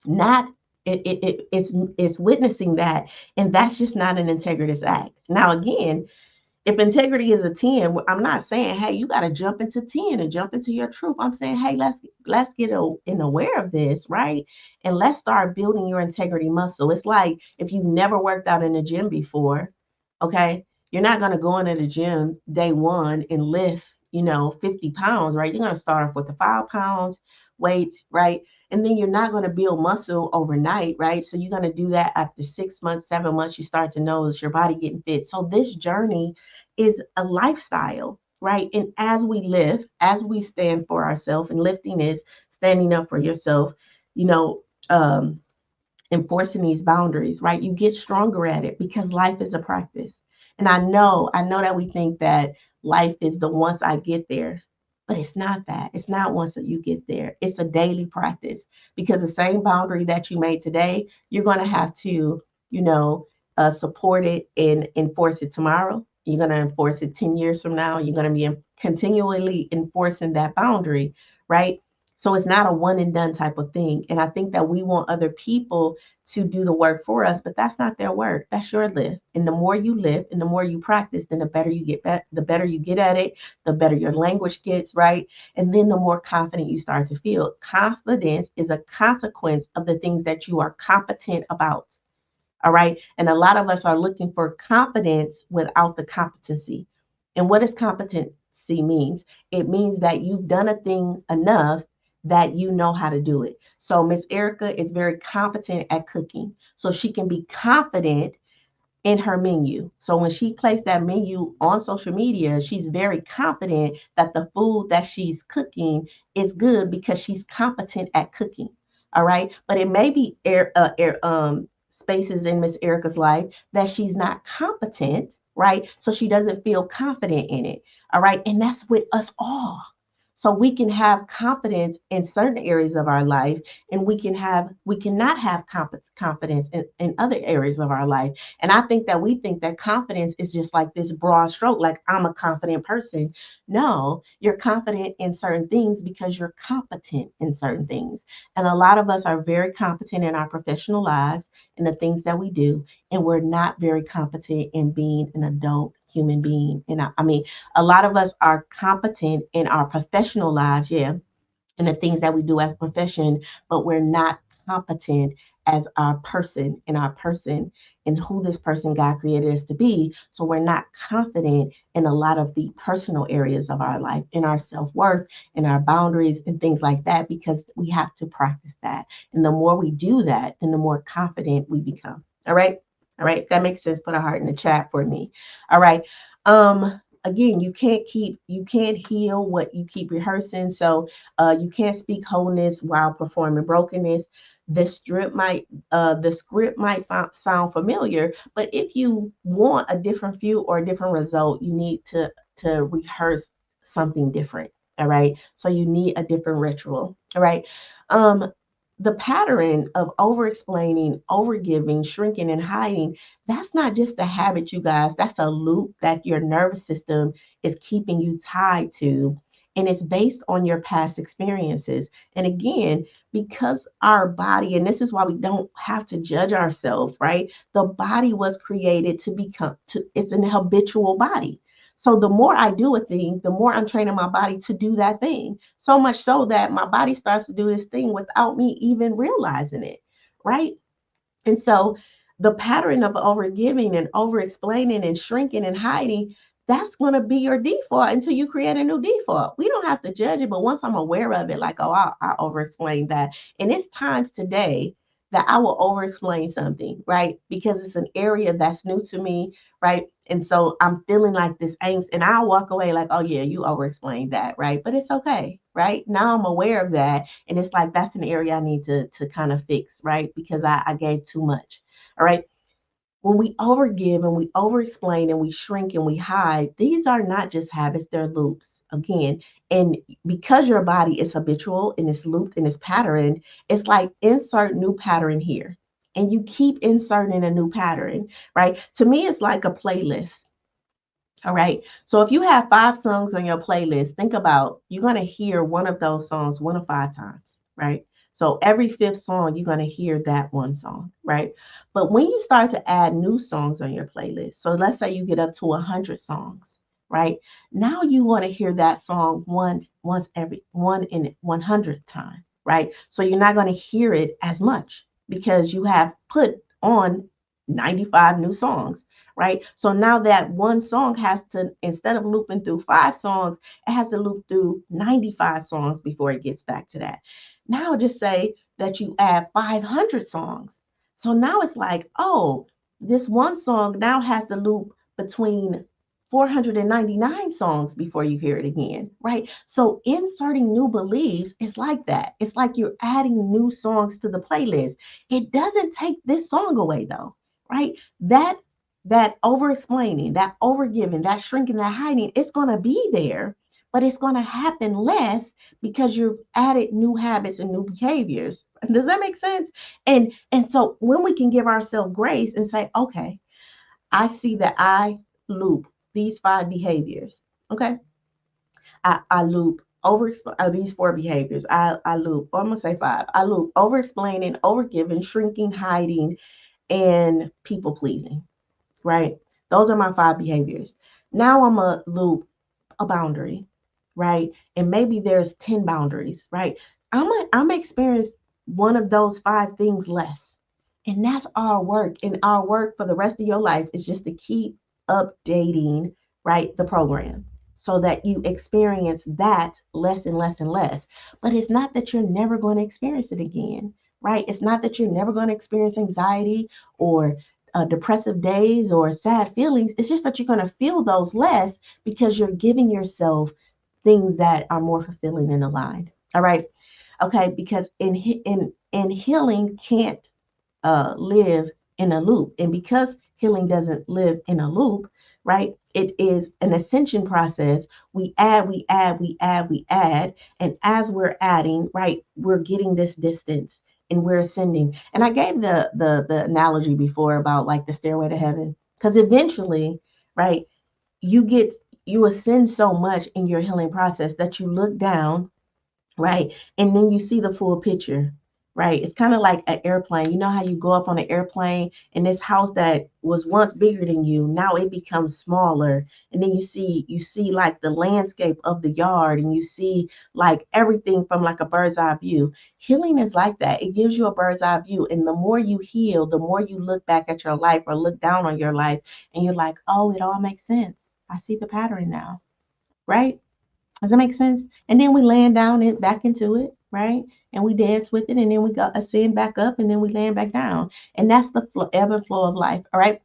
Not it's witnessing that, and that's just not an integritous act. Now again, if integrity is a 10, I'm not saying, hey, you got to jump into 10 and jump into your truth. I'm saying, hey, let's get aware of this, right? And let's start building your integrity muscle. It's like if you've never worked out in the gym before, okay, you're not going to go into the gym day one and lift, 50 pounds, right? You're going to start off with the 5 pounds weights, right? And then you're not going to build muscle overnight, right? So you're going to do that after 6 months, 7 months, you start to notice your body getting fit. So this journey is a lifestyle, right? And as we live, as we stand for ourselves, and lifting is standing up for yourself, you know, um, enforcing these boundaries, right? You get stronger at it because life is a practice. And I know that we think that life is the once I get there, but it's not that. It's not once that you get there. It's a daily practice because the same boundary that you made today, you're going to have to, you know, support it and enforce it tomorrow. You're going to enforce it 10 years from now. You're going to be continually enforcing that boundary, right? So it's not a one and done type of thing. And I think that we want other people to do the work for us, but that's not their work. That's your lift. And the more you lift and the more you practice, then the better you get the better you get at it, the better your language gets, right? And then the more confident you start to feel. Confidence is a consequence of the things that you are competent about. All right. And a lot of us are looking for competence without the competency. And what does competency means? It means that you've done a thing enough that you know how to do it. So Miss Erica is very competent at cooking. So she can be confident in her menu. So when she placed that menu on social media, she's very confident that the food that she's cooking is good because she's competent at cooking. All right. But it may be spaces in Miss Erica's life that she's not competent, right? So she doesn't feel confident in it. All right. And that's with us all. So we can have confidence in certain areas of our life, and we cannot have confidence in other areas of our life. And I think that we think that confidence is just like this broad stroke, like I'm a confident person. No, you're confident in certain things because you're competent in certain things. And a lot of us are very competent in our professional lives and the things that we do, and we're not very competent in being an adult human being. And I mean, a lot of us are competent in our professional lives, yeah, and the things that we do as a profession, but we're not competent as our person in our person and who this person God created us to be. So we're not confident in a lot of the personal areas of our life, in our self-worth, in our boundaries and things like that, because we have to practice that. And the more we do that, then the more confident we become. All right. All right. If that makes sense. Put a heart in the chat for me. All right. Again, you can't heal what you keep rehearsing. So you can't speak wholeness while performing brokenness. The script might sound familiar, but if you want a different view or a different result, you need to rehearse something different. All right. So you need a different ritual. All right. Um, the pattern of over explaining, over giving, shrinking, and hiding, that's not just a habit, you guys. That's a loop that your nervous system is keeping you tied to. And it's based on your past experiences. And again, because our body, and this is why we don't have to judge ourselves, right? The body was created to it's an habitual body. So the more I do a thing, the more I'm training my body to do that thing. So much so that my body starts to do this thing without me even realizing it, right? And so the pattern of overgiving and over explaining and shrinking and hiding, that's going to be your default until you create a new default. We don't have to judge it, but once I'm aware of it, like, oh, I over explained that. And it's times today that I will over explain something, right? Because it's an area that's new to me, right? And so I'm feeling like this angst, and I'll walk away like, oh, yeah, you over explained that, right? But it's okay, right? Now I'm aware of that. And it's like, that's an area I need to kind of fix, right? Because I gave too much. All right. When we overgive and we over explain and we shrink and we hide, these are not just habits, they're loops. Again, and because your body is habitual and it's looped and it's patterned, it's like insert new pattern here. And you keep inserting a new pattern, right? To me, it's like a playlist. All right. So if you have 5 songs on your playlist, think about you're going to hear one of those songs 1 to 5 times, right? So every fifth song, you're going to hear that one song, right? But when you start to add new songs on your playlist, so let's say you get up to 100 songs, right? Now you want to hear that song once every 1/100th time, right? So you're not going to hear it as much because you have put on 95 new songs, right? So now that one song has to, instead of looping through 5 songs, it has to loop through 95 songs before it gets back to that. Now just say that you add 500 songs. So now it's like, oh, this one song now has to loop between 499 songs before you hear it again, right? So inserting new beliefs is like that. It's like you're adding new songs to the playlist. It doesn't take this song away though, right? That over explaining, that over giving, that shrinking, that hiding, it's going to be there, but it's going to happen less because you've added new habits and new behaviors. Does that make sense? And so when we can give ourselves grace and say, okay, I see that I loop these 5 behaviors. Okay. I loop over these 4 behaviors. I loop, I'm going to say 5. I loop over explaining, over giving, shrinking, hiding, and people pleasing, right? Those are my 5 behaviors. Now I'm a loop a boundary, right? And maybe there's 10 boundaries, right? I'm experience one of those 5 things less. And that's our work. And our work for the rest of your life is just to keep updating, right, the program so that you experience that less and less and less. But it's not that you're never going to experience it again, right? It's not that you're never going to experience anxiety or depressive days or sad feelings. It's just that you're going to feel those less because you're giving yourself things that are more fulfilling and aligned. All right. Okay. Because in healing can't live in a loop. And because healing doesn't live in a loop, right? It is an ascension process. We add, we add, we add, we add. And as we're adding, right, we're getting this distance and we're ascending. And I gave the analogy before about like the stairway to heaven. Because eventually, right, you get you ascend so much in your healing process that you look down, right? And then you see the full picture, right? It's kind of like an airplane. You know how you go up on an airplane and this house that was once bigger than you, now it becomes smaller. And then you see like the landscape of the yard and you see like everything from like a bird's eye view. Healing is like that. It gives you a bird's eye view. And the more you heal, the more you look back at your life or look down on your life and you're like, oh, it all makes sense. I see the pattern now, right? Does that make sense? And then we land down and back into it, right? And we dance with it, and then we go ascend back up, and then we land back down. And that's the ebb and flow of life. All right.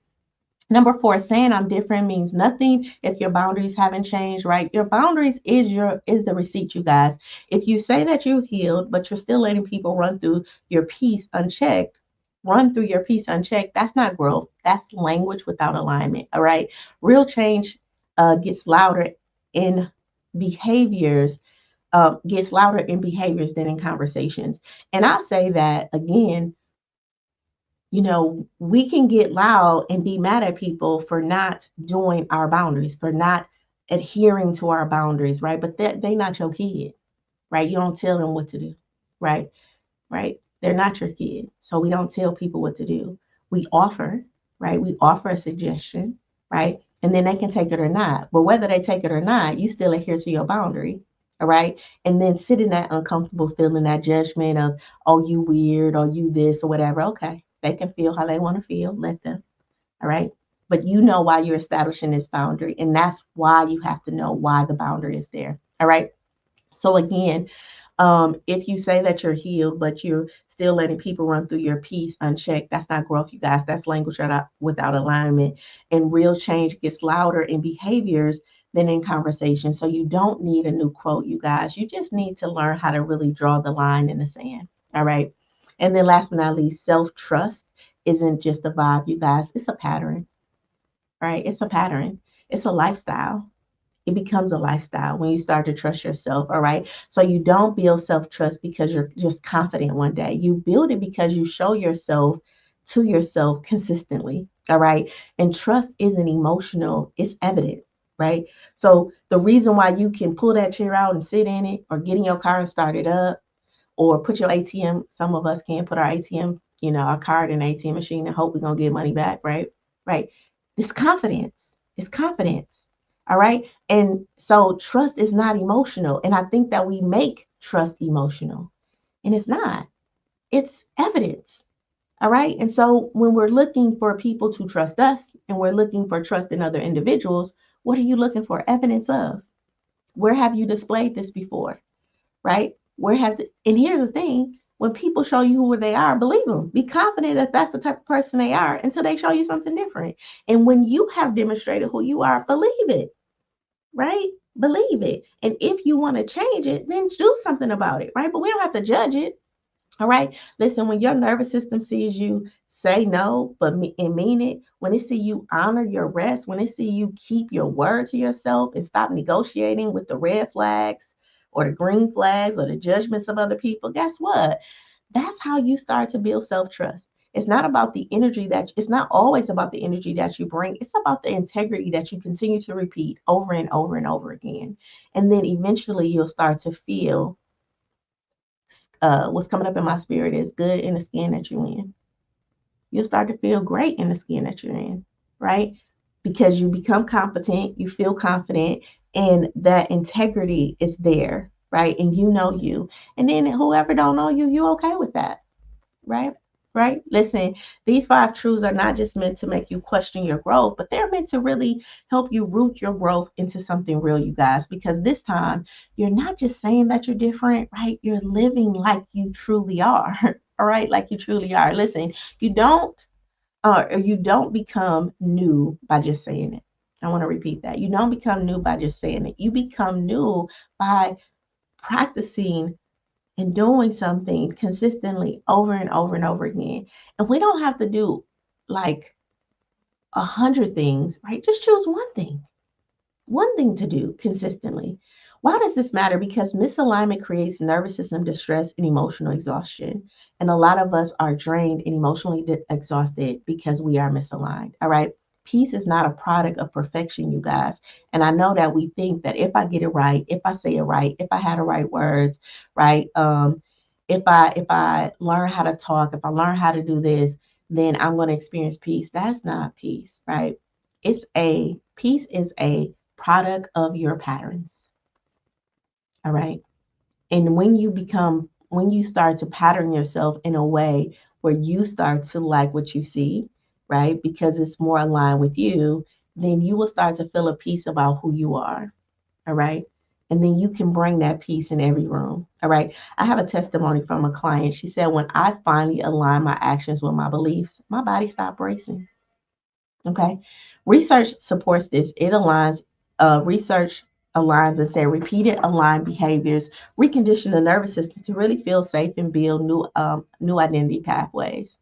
Number 4, saying I'm different means nothing if your boundaries haven't changed, right? Your boundaries is the receipt, you guys. If you say that you're healed, but you're still letting people run through your peace unchecked, that's not growth. That's language without alignment. All right. Real change gets louder in behaviors, than in conversations. And I say that again, we can get loud and be mad at people for not doing our boundaries, for not adhering to our boundaries, right? But they not your kid, right? You don't tell them what to do, right? Right? They're not your kid. So we don't tell people what to do. We offer, right? We offer a suggestion, right? And then they can take it or not. But whether they take it or not, you still adhere to your boundary. All right. And then sit in that uncomfortable feeling, that judgment of, oh, you weird or you this or whatever. Okay. They can feel how they want to feel. Let them. All right. But you know why you're establishing this boundary. And that's why you have to know why the boundary is there. All right. So again, if you say that you're healed, but you're still letting people run through your peace unchecked, that's not growth, you guys. That's language without alignment. And real change gets louder in behaviors than in conversation. So you don't need a new quote, you guys. You just need to learn how to really draw the line in the sand. All right. And then last but not least, self trust isn't just a vibe, you guys. It's a pattern, right? It's a pattern. It's a lifestyle. It becomes a lifestyle when you start to trust yourself. All right. So you don't build self trust because you're just confident one day. You build it because you show yourself to yourself consistently. All right. And trust isn't emotional, it's evident. Right. So the reason why you can pull that chair out and sit in it or get in your car and start it up or put your ATM, some of us can put our ATM, our card in the ATM machine and hope we're going to get money back. Right. Right. It's confidence. It's confidence. All right. And so trust is not emotional. And I think that we make trust emotional, and it's not, it's evidence. All right. And so when we're looking for people to trust us and we're looking for trust in other individuals, what are you looking for evidence of? Where have you displayed this before? Right? And here's the thing, when people show you who they are, believe them. Be confident that that's the type of person they are until they show you something different. And when you have demonstrated who you are, believe it, right? Believe it. And if you want to change it, then do something about it, right? But we don't have to judge it. All right. Listen, when your nervous system sees you say no, and mean it, when they see you honor your rest, when they see you keep your word to yourself and stop negotiating with the red flags or the green flags or the judgments of other people, guess what? That's how you start to build self trust. It's not always about the energy that you bring. It's about the integrity that you continue to repeat over and over and over again. And then eventually you'll start to feel what's coming up in my spirit is good in the skin that you're in. You'll start to feel great in the skin that you're in, right? Because you become competent, you feel confident, and that integrity is there, right? And you know you. And then whoever don't know you, you okay with that, right? Right? Listen, these 5 truths are not just meant to make you question your growth, but they're meant to really help you root your growth into something real, you guys, because this time you're not just saying that you're different, right? You're living like you truly are. All right, like you truly are. Listen, you don't become new by just saying it. I want to repeat that. You don't become new by just saying it. You become new by practicing and doing something consistently over and over and over again. And we don't have to do like 100 things, right? Just choose one thing to do consistently. Why does this matter? Because misalignment creates nervous system distress and emotional exhaustion. And a lot of us are drained and emotionally exhausted because we are misaligned. All right. Peace is not a product of perfection, you guys. And I know that we think that if I get it right, if I say it right, if I had the right words, right? If I learn how to talk, if I learn how to do this, then I'm going to experience peace. That's not peace, right? Peace is a product of your patterns. All right. And when you start to pattern yourself in a way where you start to like what you see, right? Because it's more aligned with you, then you will start to feel a peace about who you are. All right. And then you can bring that peace in every room. All right. I have a testimony from a client. She said, when I finally align my actions with my beliefs, my body stopped racing. Okay. Research supports this. Research aligns and say repeated aligned behaviors recondition the nervous system to really feel safe and build new identity pathways.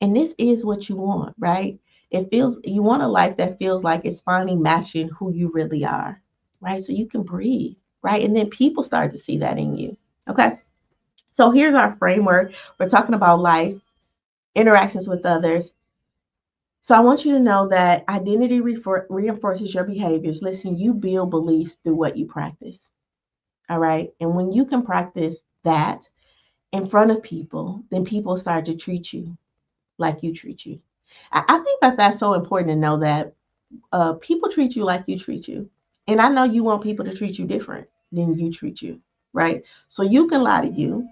And this is what you want, right? You want a life that feels like it's finally matching who you really are, right? So you can breathe, right? And then people start to see that in you. Okay. So here's our framework. We're talking about life, interactions with others. So I want you to know that identity reinforces your behaviors. Listen, you build beliefs through what you practice. All right. And when you can practice that in front of people, then people start to treat you like you treat you. I think that that's so important to know that people treat you like you treat you. And I know you want people to treat you different than you treat you. Right. So you can lie to you.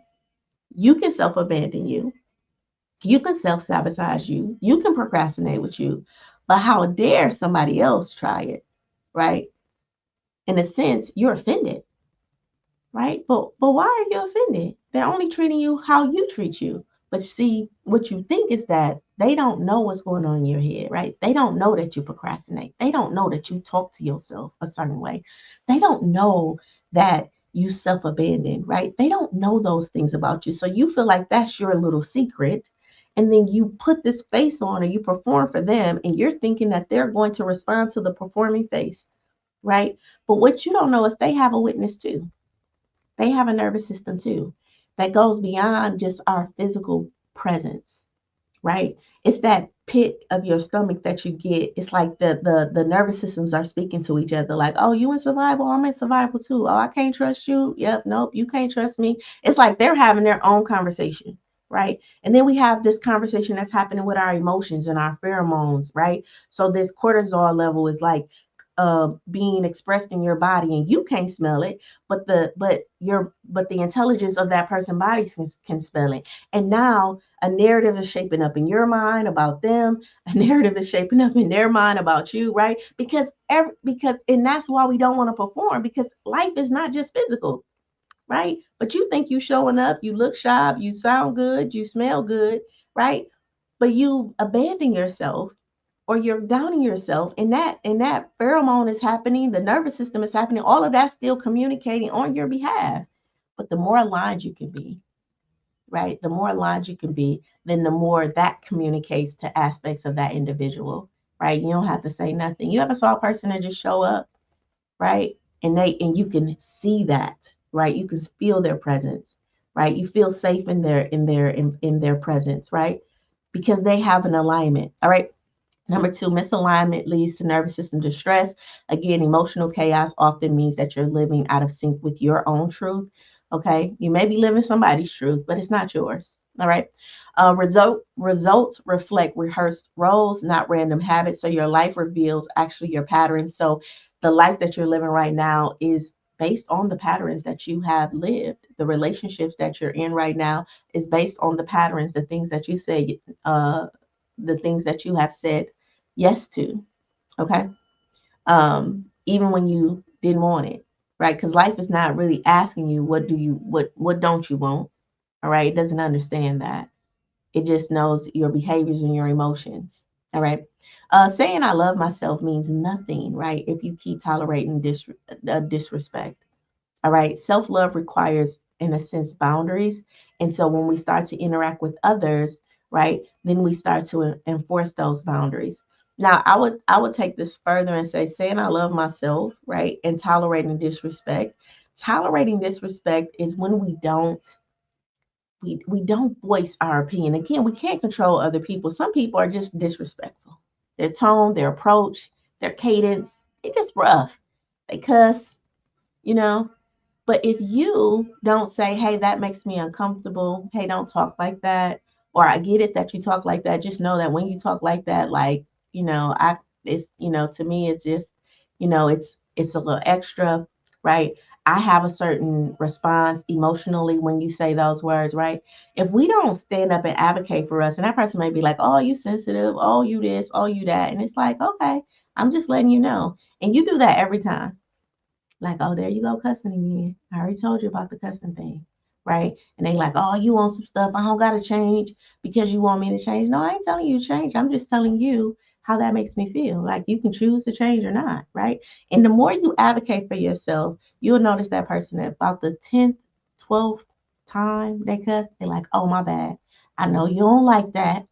You can self abandon you. You can self sabotage you. You can procrastinate with you. But how dare somebody else try it, right? In a sense, you're offended, right? But why are you offended? They're only treating you how you treat you. But see, what you think is that they don't know what's going on in your head, right? They don't know that you procrastinate. They don't know that you talk to yourself a certain way. They don't know that you self abandon, right? They don't know those things about you. So you feel like that's your little secret. And then you put this face on or you perform for them and you're thinking that they're going to respond to the performing face, right? But what you don't know is they have a witness too. They have a nervous system too that goes beyond just our physical presence, right? It's that pit of your stomach that you get. It's like the nervous systems are speaking to each other, like, oh, you in survival, I'm in survival too. Oh, I can't trust you. Yep, nope, you can't trust me. It's like they're having their own conversation, right? And then we have this conversation that's happening with our emotions and our pheromones, right? So this cortisol level is like being expressed in your body and you can't smell it, but the intelligence of that person's body can smell it. And now a narrative is shaping up in your mind about them, a narrative is shaping up in their mind about you, right? Because and that's why we don't want to perform, because life is not just physical, right? But you think you showing up, you look sharp, you sound good, you smell good, right? But you abandon yourself or you're doubting yourself, and that pheromone is happening, the nervous system is happening, all of that's still communicating on your behalf. But the more aligned you can be, right? The more aligned you can be, then the more that communicates to aspects of that individual, right? You don't have to say nothing. You ever saw a person that just show up, right? And you can see that, right? You can feel their presence, right? You feel safe in their presence, right? Because they have an alignment. All right. Number two, misalignment leads to nervous system distress. Again, emotional chaos often means that you're living out of sync with your own truth. Okay. You may be living somebody's truth, but it's not yours. All right. Results reflect rehearsed roles, not random habits. So your life reveals actually your patterns. So the life that you're living right now is based on the patterns that you have lived. The relationships that you're in right now is based on the patterns, the things that you say, the things that you have said yes to. Okay. Even when you didn't want it, right? Because life is not really asking you what don't you want. All right. It doesn't understand that. It just knows your behaviors and your emotions. All right. Saying I love myself means nothing, right? If you keep tolerating disrespect. All right. Self love requires, in a sense, boundaries. And so when we start to interact with others, right, then we start to enforce those boundaries. Now, I would take this further and say, saying I love myself, right, and tolerating disrespect. Tolerating disrespect is when we don't voice our opinion. Again, we can't control other people. Some people are just disrespectful. Their tone, their approach, their cadence, they just rough. They cuss, you know, but if you don't say, hey, that makes me uncomfortable, hey, don't talk like that, or I get it that you talk like that, just know that when you talk like that, like, it's, to me, it's just, it's a little extra, right? I have a certain response emotionally when you say those words, right? If we don't stand up and advocate for us, and that person may be like, oh, you sensitive, oh, you this, oh, you that. And it's like, okay, I'm just letting you know. And you do that every time. Like, oh, there you go cussing again. I already told you about the cussing thing, right? And they like, oh, you want some stuff. I don't gotta change because you want me to change. No, I ain't telling you to change. I'm just telling you how that makes me feel. Like you can choose to change or not, right? And the more you advocate for yourself, you'll notice that person at about the 10th, 12th time they cuss, they're like, oh, my bad. I know you don't like that,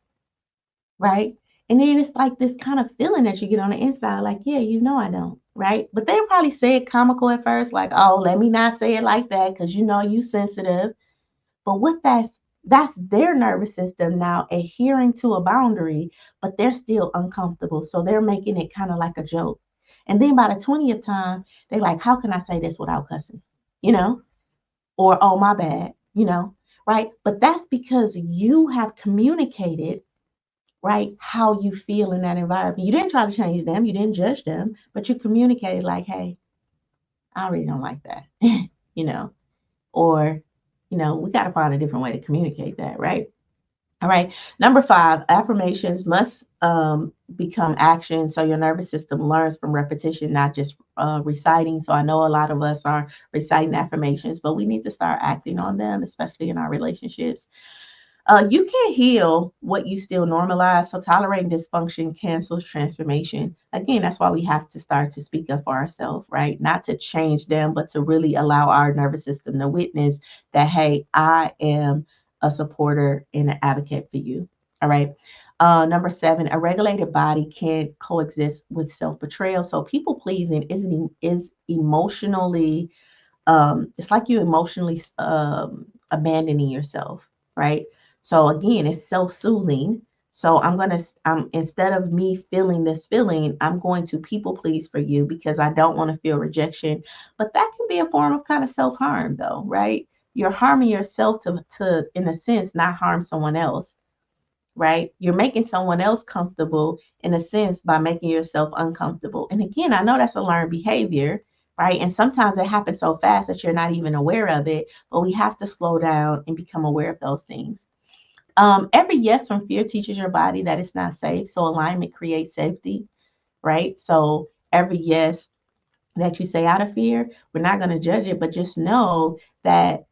right? And then it's like this kind of feeling that you get on the inside, like, yeah, I don't, right? But they probably say it comical at first, like, oh, let me not say it like that because you sensitive. But that's their nervous system now adhering to a boundary, but they're still uncomfortable. So they're making it kind of like a joke. And then by the 20th time, they're like, how can I say this without cussing? You know, or oh my bad, right? But that's because you have communicated, right, how you feel in that environment. You didn't try to change them, you didn't judge them, but you communicated like, hey, I really don't like that, you know, or, we got to find a different way to communicate that, right? All right. Number five, affirmations must become action. So your nervous system learns from repetition, not just reciting. So I know a lot of us are reciting affirmations, but we need to start acting on them, especially in our relationships. You can't heal what you still normalize. So tolerating dysfunction cancels transformation. Again, that's why we have to start to speak up for ourselves, right? Not to change them, but to really allow our nervous system to witness that, hey, I am a supporter and an advocate for you. All right. Number seven, a regulated body can coexist with self betrayal. So people pleasing is emotionally, it's like you emotionally abandoning yourself, right? So again, it's self-soothing. So instead of me feeling this feeling, I'm going to people please for you because I don't want to feel rejection. But that can be a form of kind of self-harm though, right? You're harming yourself to in a sense not harm someone else, right? You're making someone else comfortable in a sense by making yourself uncomfortable. And again, I know that's a learned behavior, right? And sometimes it happens so fast that you're not even aware of it, but we have to slow down and become aware of those things. Every yes from fear teaches your body that it's not safe. So alignment creates safety, right? So every yes that you say out of fear, we're not going to judge it, but just know that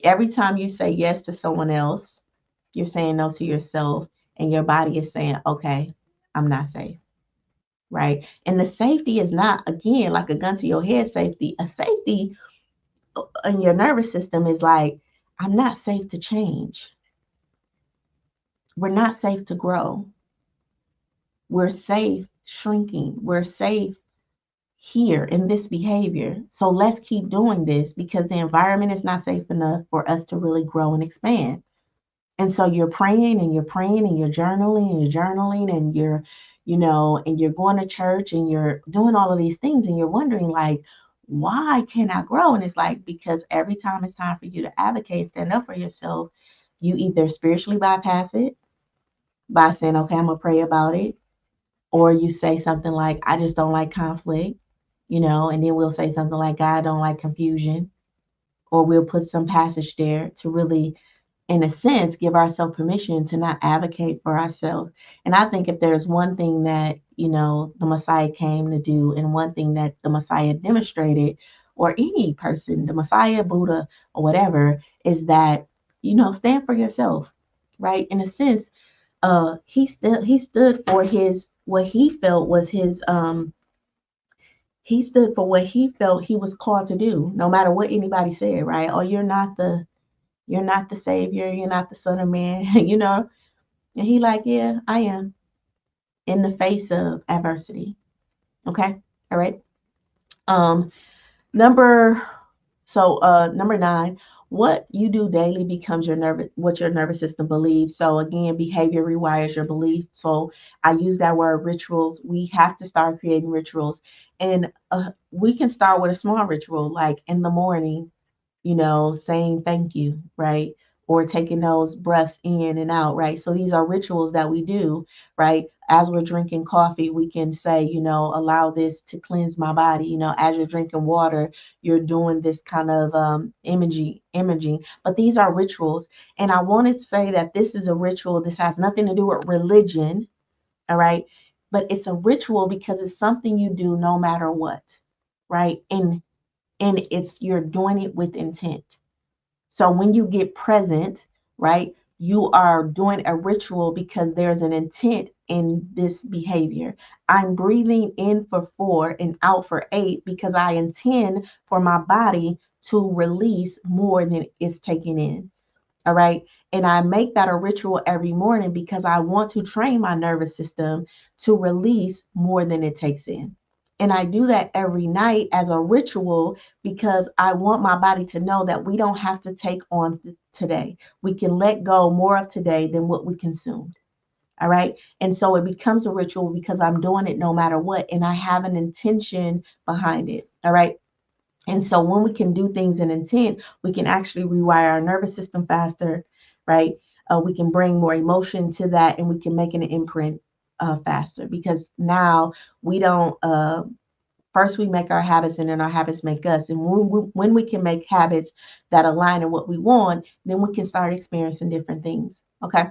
every time you say yes to someone else, you're saying no to yourself, and your body is saying, okay, I'm not safe, right? And the safety is not, again, like a gun to your head safety. A safety in your nervous system is like, I'm not safe to change. We're not safe to grow. We're safe shrinking. We're safe here in this behavior. So let's keep doing this because the environment is not safe enough for us to really grow and expand. And so you're praying and you're praying and you're journaling and you're journaling and and you're going to church and you're doing all of these things and you're wondering like, why can't I grow? And it's like, because every time it's time for you to advocate, stand up for yourself, you either spiritually bypass it by saying, okay, I'm gonna pray about it, or you say something like, I just don't like conflict, and then we'll say something like, God don't like confusion, or we'll put some passage there to really in a sense, give ourselves permission to not advocate for ourselves. And I think if there's one thing that, the Messiah came to do, and one thing that the Messiah demonstrated, or any person, the Messiah, Buddha, or whatever, is that, stand for yourself, right? In a sense, he stood for his what he felt was his he stood for what he felt he was called to do, no matter what anybody said, right? Oh, you're not the savior, you're not the son of man, And he like, yeah, I am in the face of adversity. Okay. All right. Um, number number nine, what you do daily becomes what your nervous system believes. So again, behavior rewires your belief. So I use that word rituals. We have to start creating rituals. And we can start with a small ritual, like in the morning, saying thank you, right? Or taking those breaths in and out, right? So these are rituals that we do, right? As we're drinking coffee, we can say, allow this to cleanse my body. As you're drinking water, you're doing this kind of imaging. But these are rituals. And I wanted to say that this is a ritual. This has nothing to do with religion, all right? But it's a ritual because it's something you do no matter what, right? And it's you're doing it with intent. So when you get present, right, you are doing a ritual because there's an intent in this behavior. I'm breathing in for 4 and out for 8 because I intend for my body to release more than it's taking in. All right. And I make that a ritual every morning because I want to train my nervous system to release more than it takes in. And I do that every night as a ritual because I want my body to know that we don't have to take on today. We can let go more of today than what we consumed. All right. And so it becomes a ritual because I'm doing it no matter what. And I have an intention behind it. All right. And so when we can do things in intent, we can actually rewire our nervous system faster, right? We can bring more emotion to that and we can make an imprint faster because now we don't, first we make our habits and then our habits make us. And when we can make habits that align in what we want, then we can start experiencing different things. Okay.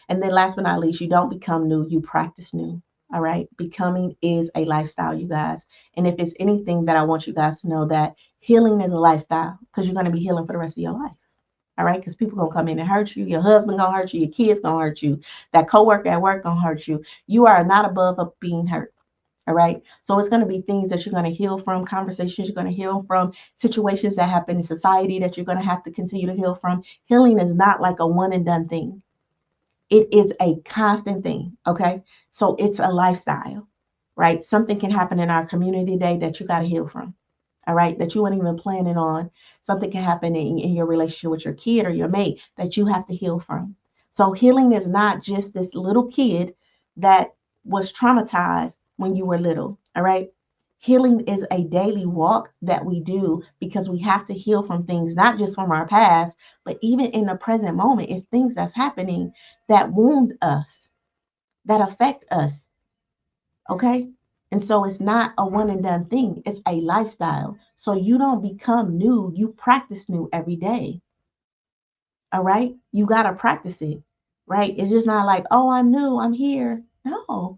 And then last but not least, you don't become new, you practice new. All right. Becoming is a lifestyle, you guys. And if it's anything that I want you guys to know that healing is a lifestyle because you're going to be healing for the rest of your life. All right. Because people going to come in and hurt you. Your husband going to hurt you. Your kids going to hurt you. That coworker at work going to hurt you. You are not above of being hurt. All right. So it's going to be things that you're going to heal from, conversations you're going to heal from, situations that happen in society that you're going to have to continue to heal from. Healing is not like a one and done thing. It is a constant thing. Okay. So it's a lifestyle, right? Something can happen in our community today that you got to heal from. All right. That you weren't even planning on. Something can happen in your relationship with your kid or your mate that you have to heal from. So healing is not just this little kid that was traumatized when you were little. All right. Healing is a daily walk that we do because we have to heal from things, not just from our past, but even in the present moment. It's things that's happening that wound us, that affect us. Okay. And so it's not a one and done thing, it's a lifestyle. So you don't become new, you practice new every day. All right. You got to practice it. Right. It's just not like, oh, I'm new, I'm here. No,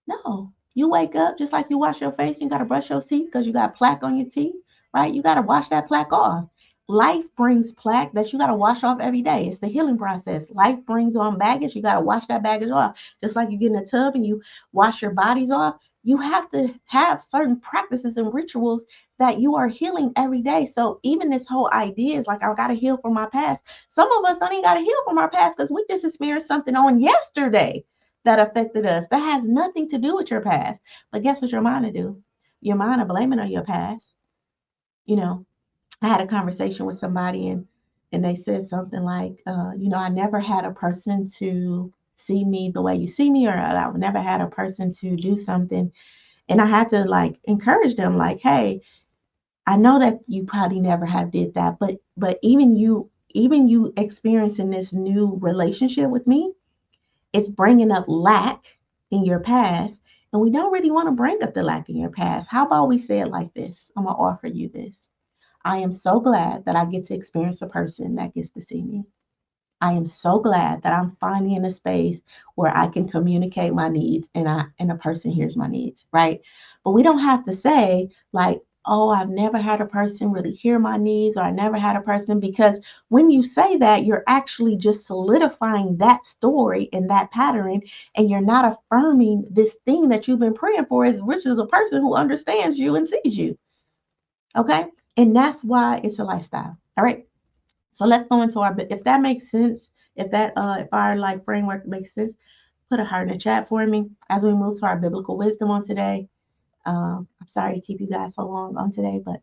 no. You wake up just like you wash your face, you got to brush your teeth because you got plaque on your teeth, right? You got to wash that plaque off. Life brings plaque that you got to wash off every day. It's the healing process. Life brings on baggage. You got to wash that baggage off. Just like you get in a tub and you wash your bodies off, you have to have certain practices and rituals that you are healing every day. So even this whole idea is like, I got to heal from my past. Some of us don't even got to heal from our past because we just experienced something on yesterday that affected us that has nothing to do with your past. But guess what your mind will do? Your mind will blame it on your past. You know, I had a conversation with somebody and they said something like, I never had a person to see me the way you see me, or I've never had a person to do something. And I had to like encourage them, like, hey, I know that you probably never have did that, but even you experiencing this new relationship with me, it's bringing up lack in your past. And we don't really want to bring up the lack in your past. How about we say it like this? I'm going to offer you this. I am so glad that I get to experience a person that gets to see me. I am so glad that I'm finally in a space where I can communicate my needs and a person hears my needs, right? But we don't have to say like, oh, I've never had a person really hear my needs, or I never had a person, because when you say that, you're actually just solidifying that story and that pattern, and you're not affirming this thing that you've been praying for, is which is a person who understands you and sees you. Okay. And that's why it's a lifestyle. All right. So let's go into our, if that makes sense, if our like framework makes sense, put a heart in the chat for me as we move to our biblical wisdom on today. I'm sorry to keep you guys so long on today, but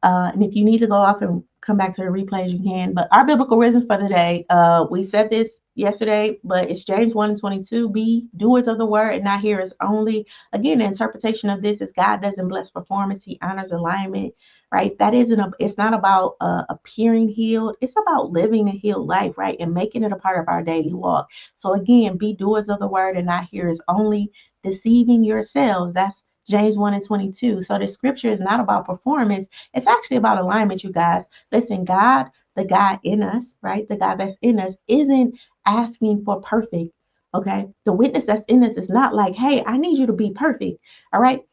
and if you need to go off and come back to the replays, you can. But our biblical wisdom for the day, we said this yesterday, but it's James 1 and 22. Be doers of the word and not hearers only. Again, the interpretation of this is God doesn't bless performance, he honors alignment, right? That isn't it's not about appearing healed. It's about living a healed life, right? And making it a part of our daily walk. So again, be doers of the word and not hearers only, deceiving yourselves. That's James 1 and 22. So the scripture is not about performance. It's actually about alignment, you guys. Listen, God, the God in us, right? The God that's in us isn't asking for perfect. Okay. The witness that's in us is not like, hey, I need you to be perfect. All right.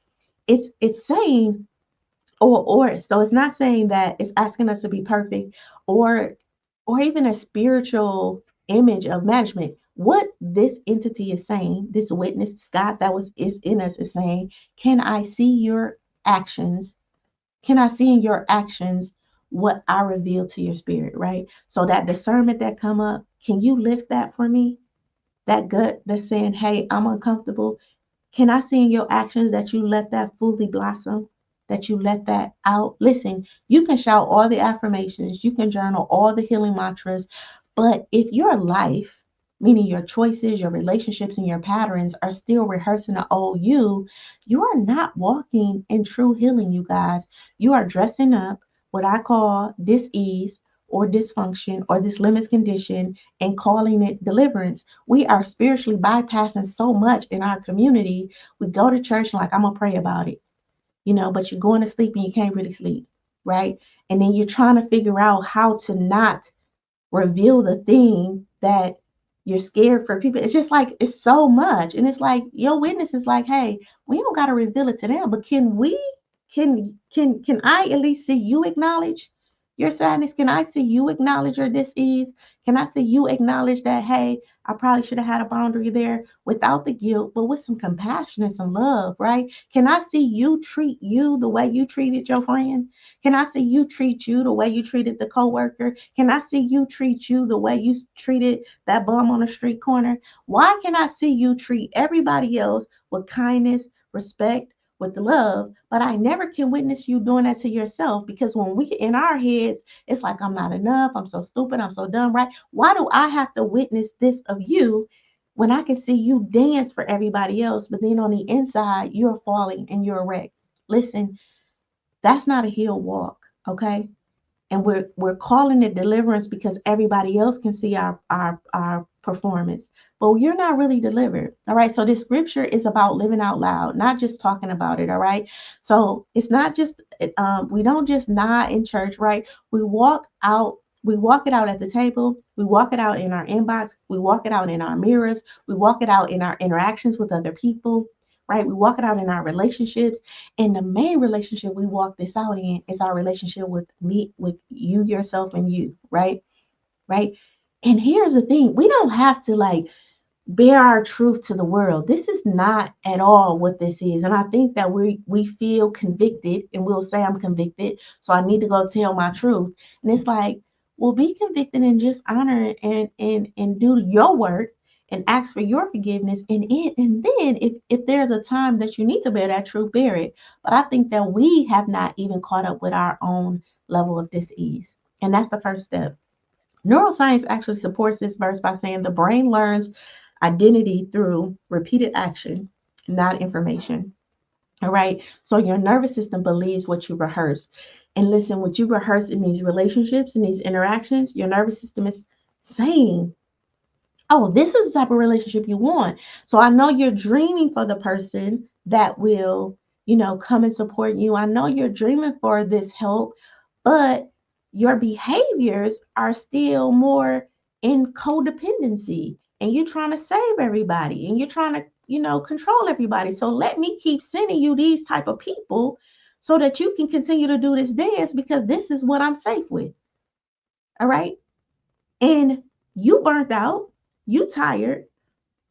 It's saying, or so it's not saying that it's asking us to be perfect, or even a spiritual image of management. What this entity is saying, this witness, God that was is in us, is saying, can I see your actions? Can I see in your actions what I reveal to your spirit, right? So that discernment that come up, can you lift that for me? That gut that's saying, hey, I'm uncomfortable. Can I see in your actions that you let that fully blossom? That you let that out? Listen, you can shout all the affirmations, you can journal all the healing mantras, but if your life, meaning your choices, your relationships, and your patterns, are still rehearsing the old you are not walking in true healing, you guys. You are dressing up what I call dis-ease or dysfunction or this limits condition and calling it deliverance. We are spiritually bypassing so much in our community. We go to church and like, I'm gonna pray about it, but you're going to sleep and you can't really sleep, right? And then you're trying to figure out how to not reveal the thing that you're scared for people. It's just like it's so much. And it's like your witness is like, hey, we don't gotta reveal it to them, but can I at least see you acknowledge your sadness? Can I see you acknowledge your dis-ease? Can I see you acknowledge that, hey, I probably should have had a boundary there without the guilt, but with some compassion and some love, right? Can I see you treat you the way you treated your friend? Can I see you treat you the way you treated the coworker? Can I see you treat you the way you treated that bum on the street corner? Why can I see you treat everybody else with kindness, respect, with love, but I never can witness you doing that to yourself? Because when we in our heads, it's like, I'm not enough, I'm so stupid, I'm so dumb, right? Why do I have to witness this of you when I can see you dance for everybody else, but then on the inside, you're falling and you're a wreck? Listen, that's not a hill walk, okay? And we're calling it deliverance because everybody else can see our performance, but you're not really delivered. All right, so this scripture is about living out loud, not just talking about it. All right, so it's not just we don't just nod in church, right? We walk it out at the table, we walk it out in our inbox, we walk it out in our mirrors, we walk it out in our interactions with other people, right? We walk it out in our relationships, and the main relationship we walk this out in is our relationship with me, with you, yourself, and you, right? Right. And here's the thing, we don't have to like bear our truth to the world. This is not at all what this is. And I think that we feel convicted and we'll say, I'm convicted, so I need to go tell my truth. And it's like, well, be convicted and just honor and do your work and ask for your forgiveness. And then if there's a time that you need to bear that truth, bear it. But I think that we have not even caught up with our own level of dis-ease. And that's the first step. Neuroscience actually supports this verse by saying the brain learns identity through repeated action, not information. All right. So your nervous system believes what you rehearse. And listen, what you rehearse in these relationships and these interactions, your nervous system is saying, oh, this is the type of relationship you want. So I know you're dreaming for the person that will, come and support you. I know you're dreaming for this help, but your behaviors are still more in codependency, and you're trying to save everybody and you're trying to, control everybody. So let me keep sending you these type of people so that you can continue to do this dance because this is what I'm safe with. All right. And you burnt out, you tired,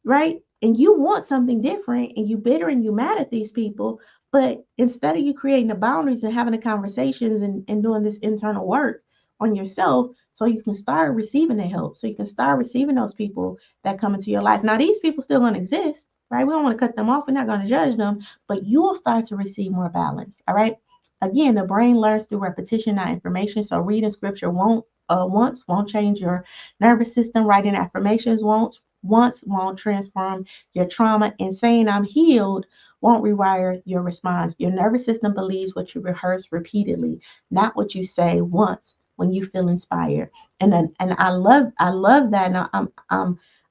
right? And you want something different and you bitter and you mad at these people. But instead of you creating the boundaries and having the conversations and doing this internal work on yourself, so you can start receiving the help, so you can start receiving those people that come into your life. Now, these people still going to exist, right? We don't want to cut them off. We're not going to judge them, but you will start to receive more balance. All right. Again, the brain learns through repetition, not information. So reading scripture once won't change your nervous system. Writing affirmations once won't transform your trauma, and saying I'm healed won't rewire your response. Your nervous system believes what you rehearse repeatedly, not what you say once when you feel inspired. And I love that. And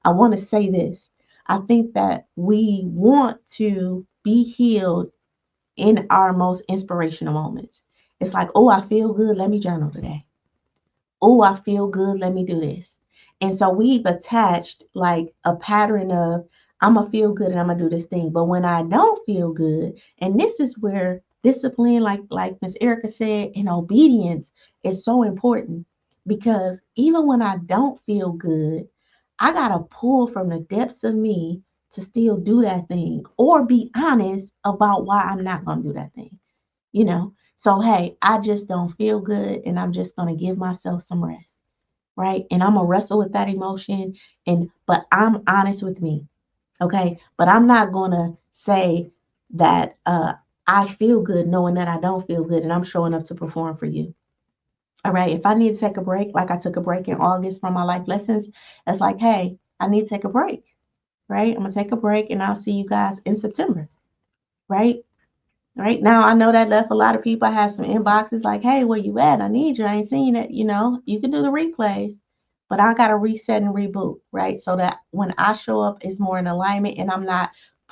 I want to say this. I think that we want to be healed in our most inspirational moments. It's like, oh, I feel good. Let me journal today. Oh, I feel good. Let me do this. And so we've attached like a pattern of I'm gonna feel good and I'm gonna do this thing. But when I don't feel good, and this is where discipline, like Miss Erica said, and obedience is so important, because even when I don't feel good, I gotta pull from the depths of me to still do that thing or be honest about why I'm not gonna do that thing, you know. So hey, I just don't feel good and I'm just gonna give myself some rest, right? And I'm gonna wrestle with that emotion, and but I'm honest with me, okay? But I'm not gonna say that I feel good knowing that I don't feel good and I'm showing up to perform for you. All right. If I need to take a break, like I took a break in August from my life lessons, it's like, hey, I need to take a break, right? I'm gonna take a break and I'll see you guys in September, right? Right now, I know that left a lot of people. I had some inboxes like, hey, where you at? I need you. I ain't seen it. You can do the replays, but I got to reset and reboot, right? So that when I show up, it's more in alignment and I'm not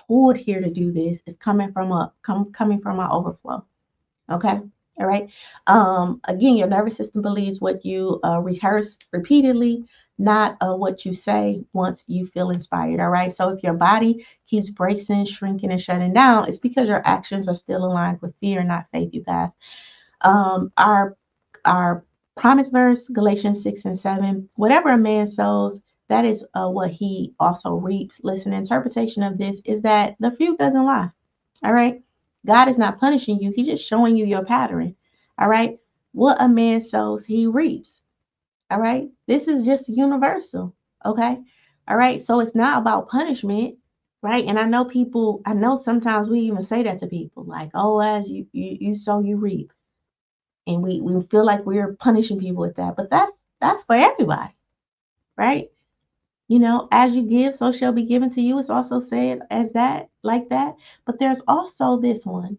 pulled here to do this. It's coming from my overflow. Okay. All right. Again, your nervous system believes what you rehearse repeatedly, not what you say once you feel inspired. All right. So if your body keeps bracing, shrinking, and shutting down, it's because your actions are still aligned with fear, not faith, you guys. Our promise verse, Galatians 6:7. Whatever a man sows, that is what he also reaps. Listen, interpretation of this is that the fruit doesn't lie. All right. God is not punishing you. He's just showing you your pattern. All right. What a man sows, he reaps. All right. This is just universal. Okay. All right. So it's not about punishment. Right. And I know sometimes we even say that to people like, oh, as you sow, you reap. And we feel like we're punishing people with that. But that's for everybody. Right. You know, as you give, so shall be given to you. It's also said as that, like that. But there's also this one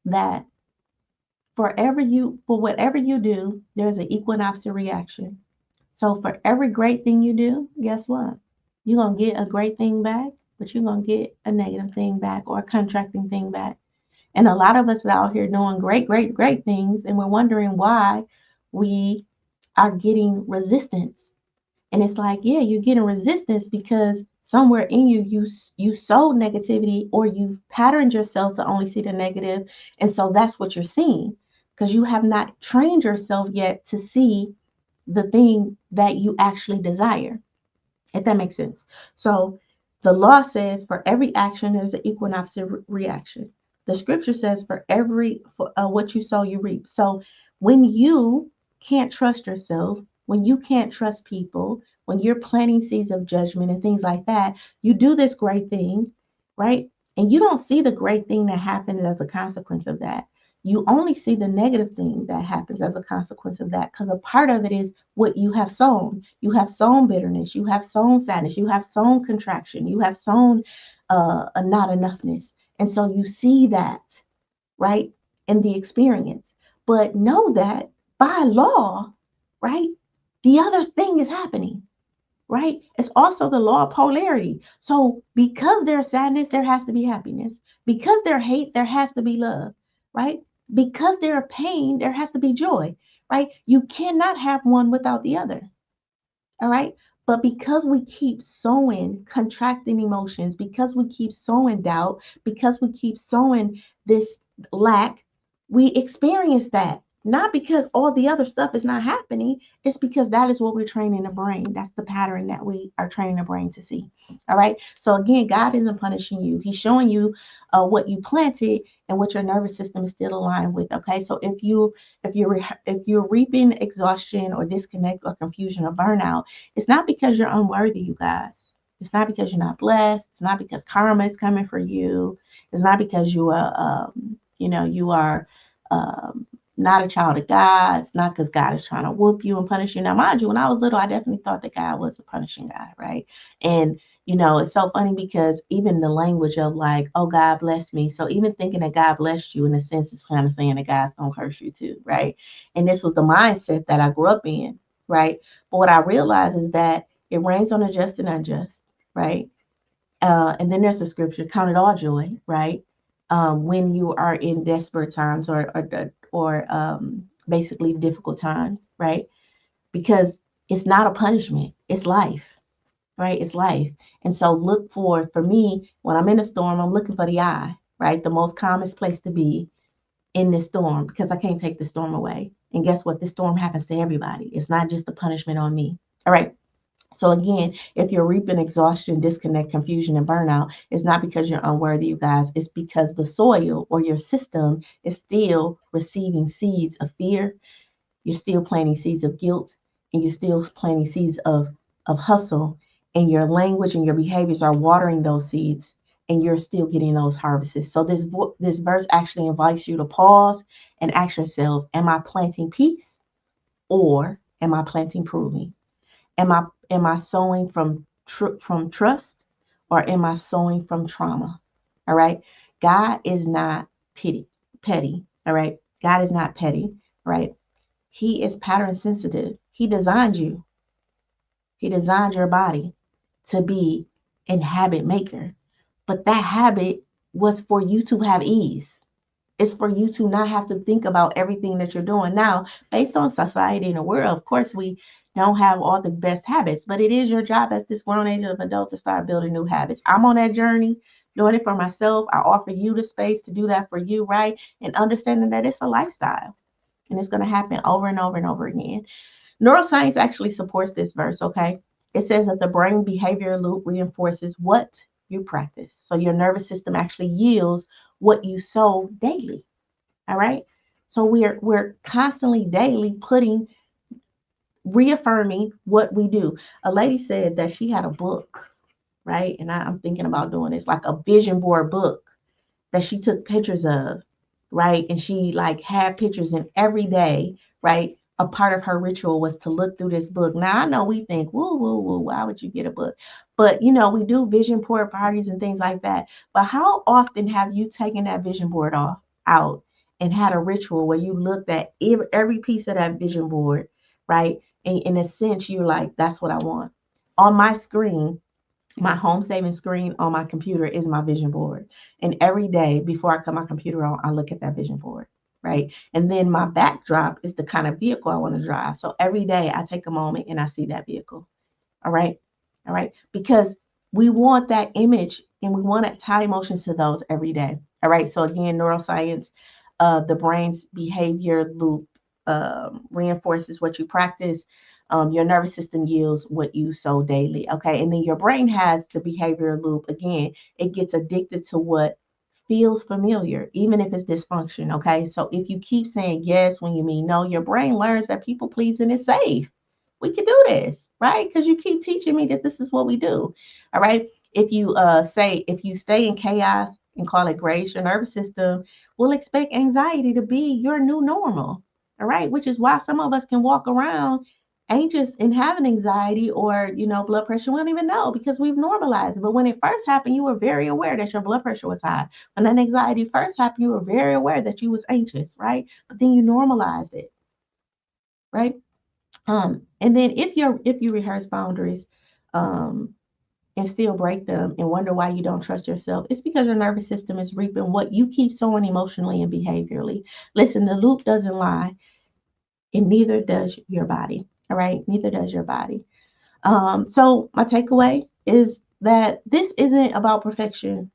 that for whatever you do, there's an equal and opposite reaction. So for every great thing you do, guess what? You're gonna get a great thing back, but you're gonna get a negative thing back or a contracting thing back. And a lot of us out here doing great, great, great things, and we're wondering why we are getting resistance. And it's like, yeah, you're getting resistance because somewhere in you sow negativity or you patterned yourself to only see the negative, and so that's what you're seeing because you have not trained yourself yet to see the thing that you actually desire, if that makes sense. So the law says for every action, there's an equal and opposite reaction. The scripture says for what you sow, you reap. So when you can't trust yourself, when you can't trust people, when you're planting seeds of judgment and things like that, you do this great thing, right? And you don't see the great thing that happens as a consequence of that. You only see the negative thing that happens as a consequence of that because a part of it is what you have sown. You have sown bitterness, you have sown sadness, you have sown contraction, you have sown a not enoughness. And so you see that, right, in the experience. But know that by law, right, the other thing is happening, right? It's also the law of polarity. So because there's sadness, there has to be happiness. Because there's hate, there has to be love, right? Because there's pain, there has to be joy, right? You cannot have one without the other. All right. But because we keep sowing contracting emotions, because we keep sowing doubt, because we keep sowing this lack, we experience that. Not because all the other stuff is not happening, it's because that is what we're training the brain. That's the pattern that we are training the brain to see. All right. So again, God isn't punishing you. He's showing you what you planted and what your nervous system is still aligned with. Okay. So if you're reaping exhaustion or disconnect or confusion or burnout, it's not because you're unworthy, you guys. It's not because you're not blessed. It's not because karma is coming for you. It's not because you are not a child of God. It's not because God is trying to whoop you and punish you. Now, mind you, when I was little, I definitely thought that God was a punishing God, right? And it's so funny because even the language of like, oh, God bless me. So even thinking that God blessed you in a sense is kind of saying that God's gonna curse you too, right? And this was the mindset that I grew up in, right? But what I realized is that it rains on the just and unjust, right? And then there's the scripture, count it all joy, right? When you are in desperate times or basically difficult times, right? Because it's not a punishment, it's life, right? It's life. And so for me, when I'm in a storm, I'm looking for the eye, right? The most calmest place to be in this storm because I can't take the storm away. And guess what? This storm happens to everybody. It's not just a punishment on me. All right. So again, if you're reaping exhaustion, disconnect, confusion, and burnout, it's not because you're unworthy, you guys. It's because the soil or your system is still receiving seeds of fear. You're still planting seeds of guilt, and you're still planting seeds of hustle. And your language and your behaviors are watering those seeds, and you're still getting those harvests. So this verse actually invites you to pause and ask yourself: Am I planting peace, or am I planting proving? Am I sowing from trust, or am I sowing from trauma? All right. God is not petty. All right. God is not petty. Right. He is pattern sensitive. He designed you. He designed your body to be an habit maker. But that habit was for you to have ease. It's for you to not have to think about everything that you're doing. Now, based on society and the world, of course, we don't have all the best habits, but it is your job as this grown age of adult to start building new habits. I'm on that journey, doing it for myself. I offer you the space to do that for you, right? And understanding that it's a lifestyle and it's going to happen over and over and over again. Neuroscience actually supports this verse, okay? It says that the brain behavior loop reinforces what you practice. So your nervous system actually yields what you sow daily. All right. So we're constantly daily putting reaffirming what we do. A lady said that she had a book, right? And I'm thinking about doing this, like a vision board book that she took pictures of, right? And she like had pictures in every day, right? A part of her ritual was to look through this book. Now I know we think, woo, woo, woo, why would you get a book? But we do vision board parties and things like that. But how often have you taken that vision board off out and had a ritual where you looked at every piece of that vision board, right? And in a sense, you're like, that's what I want. On my screen, my home saving screen on my computer is my vision board. And every day before I cut my computer on, I look at that vision board, right? And then my backdrop is the kind of vehicle I want to drive. So every day I take a moment and I see that vehicle. All right. All right. Because we want that image and we want to tie emotions to those every day. All right. So again, neuroscience, the brain's behavior loop reinforces what you practice. Your nervous system yields what you sow daily. Okay. And then your brain has the behavior loop. Again, it gets addicted to what feels familiar, even if it's dysfunction. Okay. So if you keep saying yes when you mean no, your brain learns that people pleasing is safe. We can do this, right? Because you keep teaching me that this is what we do. All right. If you stay in chaos and call it grace, your nervous system will expect anxiety to be your new normal. All right. Which is why some of us can walk around anxious and having anxiety or blood pressure. We don't even know because we've normalized it. But when it first happened, you were very aware that your blood pressure was high. When that anxiety first happened, you were very aware that you was anxious, right? But then you normalized it, right? And then if you rehearse boundaries, um, and still break them and wonder why you don't trust yourself, it's because your nervous system is reaping what you keep sowing emotionally and behaviorally. Listen, the loop doesn't lie, and neither does your body. All right, neither does your body. So my takeaway is that this isn't about perfection.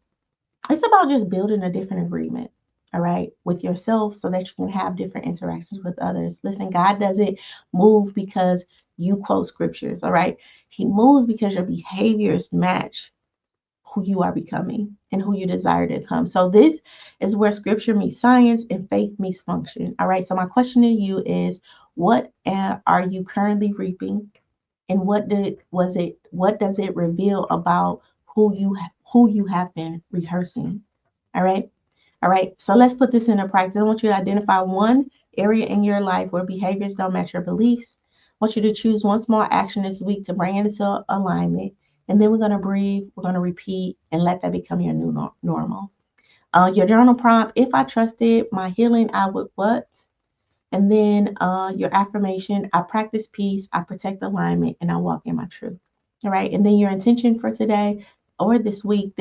It's about just building a different agreement, all right, with yourself so that you can have different interactions with others. Listen, God doesn't move because you quote scriptures, all right? He moves because your behaviors match who you are becoming and who you desire to become. So this is where scripture meets science and faith meets function. All right. So my question to you is, what are you currently reaping, and what does it reveal about who you have been rehearsing? All right. All right. So let's put this into practice. I want you to identify one area in your life where behaviors don't match your beliefs. I want you to choose one small action this week to bring it into alignment. And then we're going to breathe, we're going to repeat, and let that become your new normal. Your journal prompt: if I trusted my healing, I would what? And then your affirmation: I practice peace, I protect alignment, and I walk in my truth. All right. And then your intention for today or this week,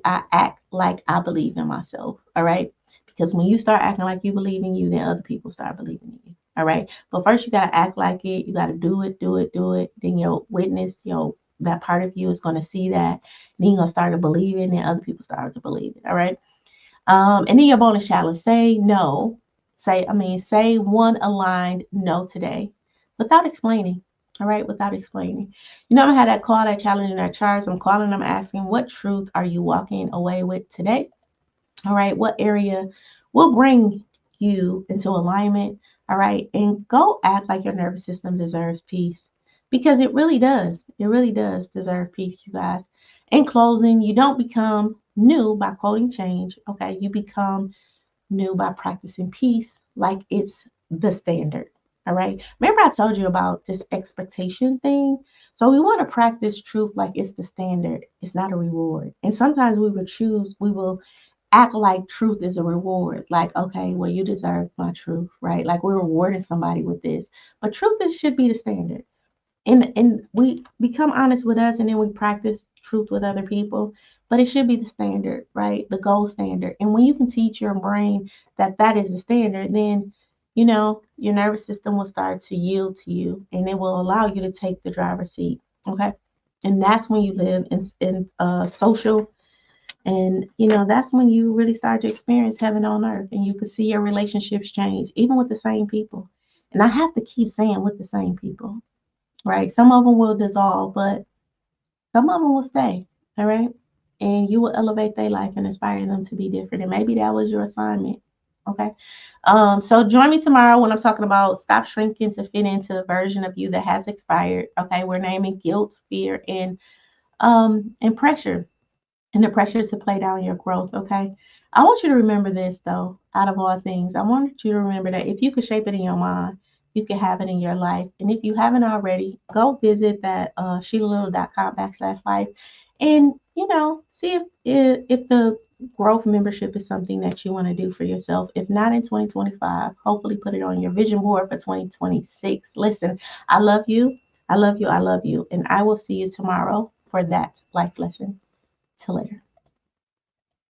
I act like I believe in myself. All right. Because when you start acting like you believe in you, then other people start believing in you. All right. But first, you got to act like it. You got to do it, do it, do it. Then your witness, that part of you is going to see that. Then you're going to start to believe it, and then other people start to believe it. All right. And then your bonus challenge: say no. Say one aligned no today without explaining. All right, without explaining. I had that call, that challenge, and that charge. I'm calling them asking, what truth are you walking away with today? All right, what area will bring you into alignment? All right, and go act like your nervous system deserves peace, because it really does. It really does deserve peace, you guys. In closing, you don't become new by quoting change. Okay, you become new by practicing peace like it's the standard. All right. Remember, I told you about this expectation thing? So we want to practice truth like it's the standard. It's not a reward. And sometimes we will act like truth is a reward. Like, okay, well, you deserve my truth, right? Like we're rewarding somebody with this. But should be the standard. And we become honest with us, and then we practice truth with other people, but it should be the standard, right? The gold standard. And when you can teach your brain that that is the standard, then your nervous system will start to yield to you, and it will allow you to take the driver's seat. Okay. And that's when you live in social, and that's when you really start to experience heaven on earth, and you can see your relationships change even with the same people. And I have to keep saying with the same people. right? Some of them will dissolve, but some of them will stay, all right? And you will elevate their life and inspire them to be different. And maybe that was your assignment, okay? So join me tomorrow when I'm talking about stop shrinking to fit into a version of you that has expired. Okay, we're naming guilt, fear, and pressure, and the pressure to play down your growth. Okay, I want you to remember this though. Out of all things, I want you to remember that if you could shape it in your mind, you can have it in your life. And if you haven't already, go visit that SheilaLittle.com/life, and see if the growth membership is something that you want to do for yourself. If not in 2025, hopefully put it on your vision board for 2026. Listen, I love you. I love you. I love you. And I will see you tomorrow for that life lesson. Till later.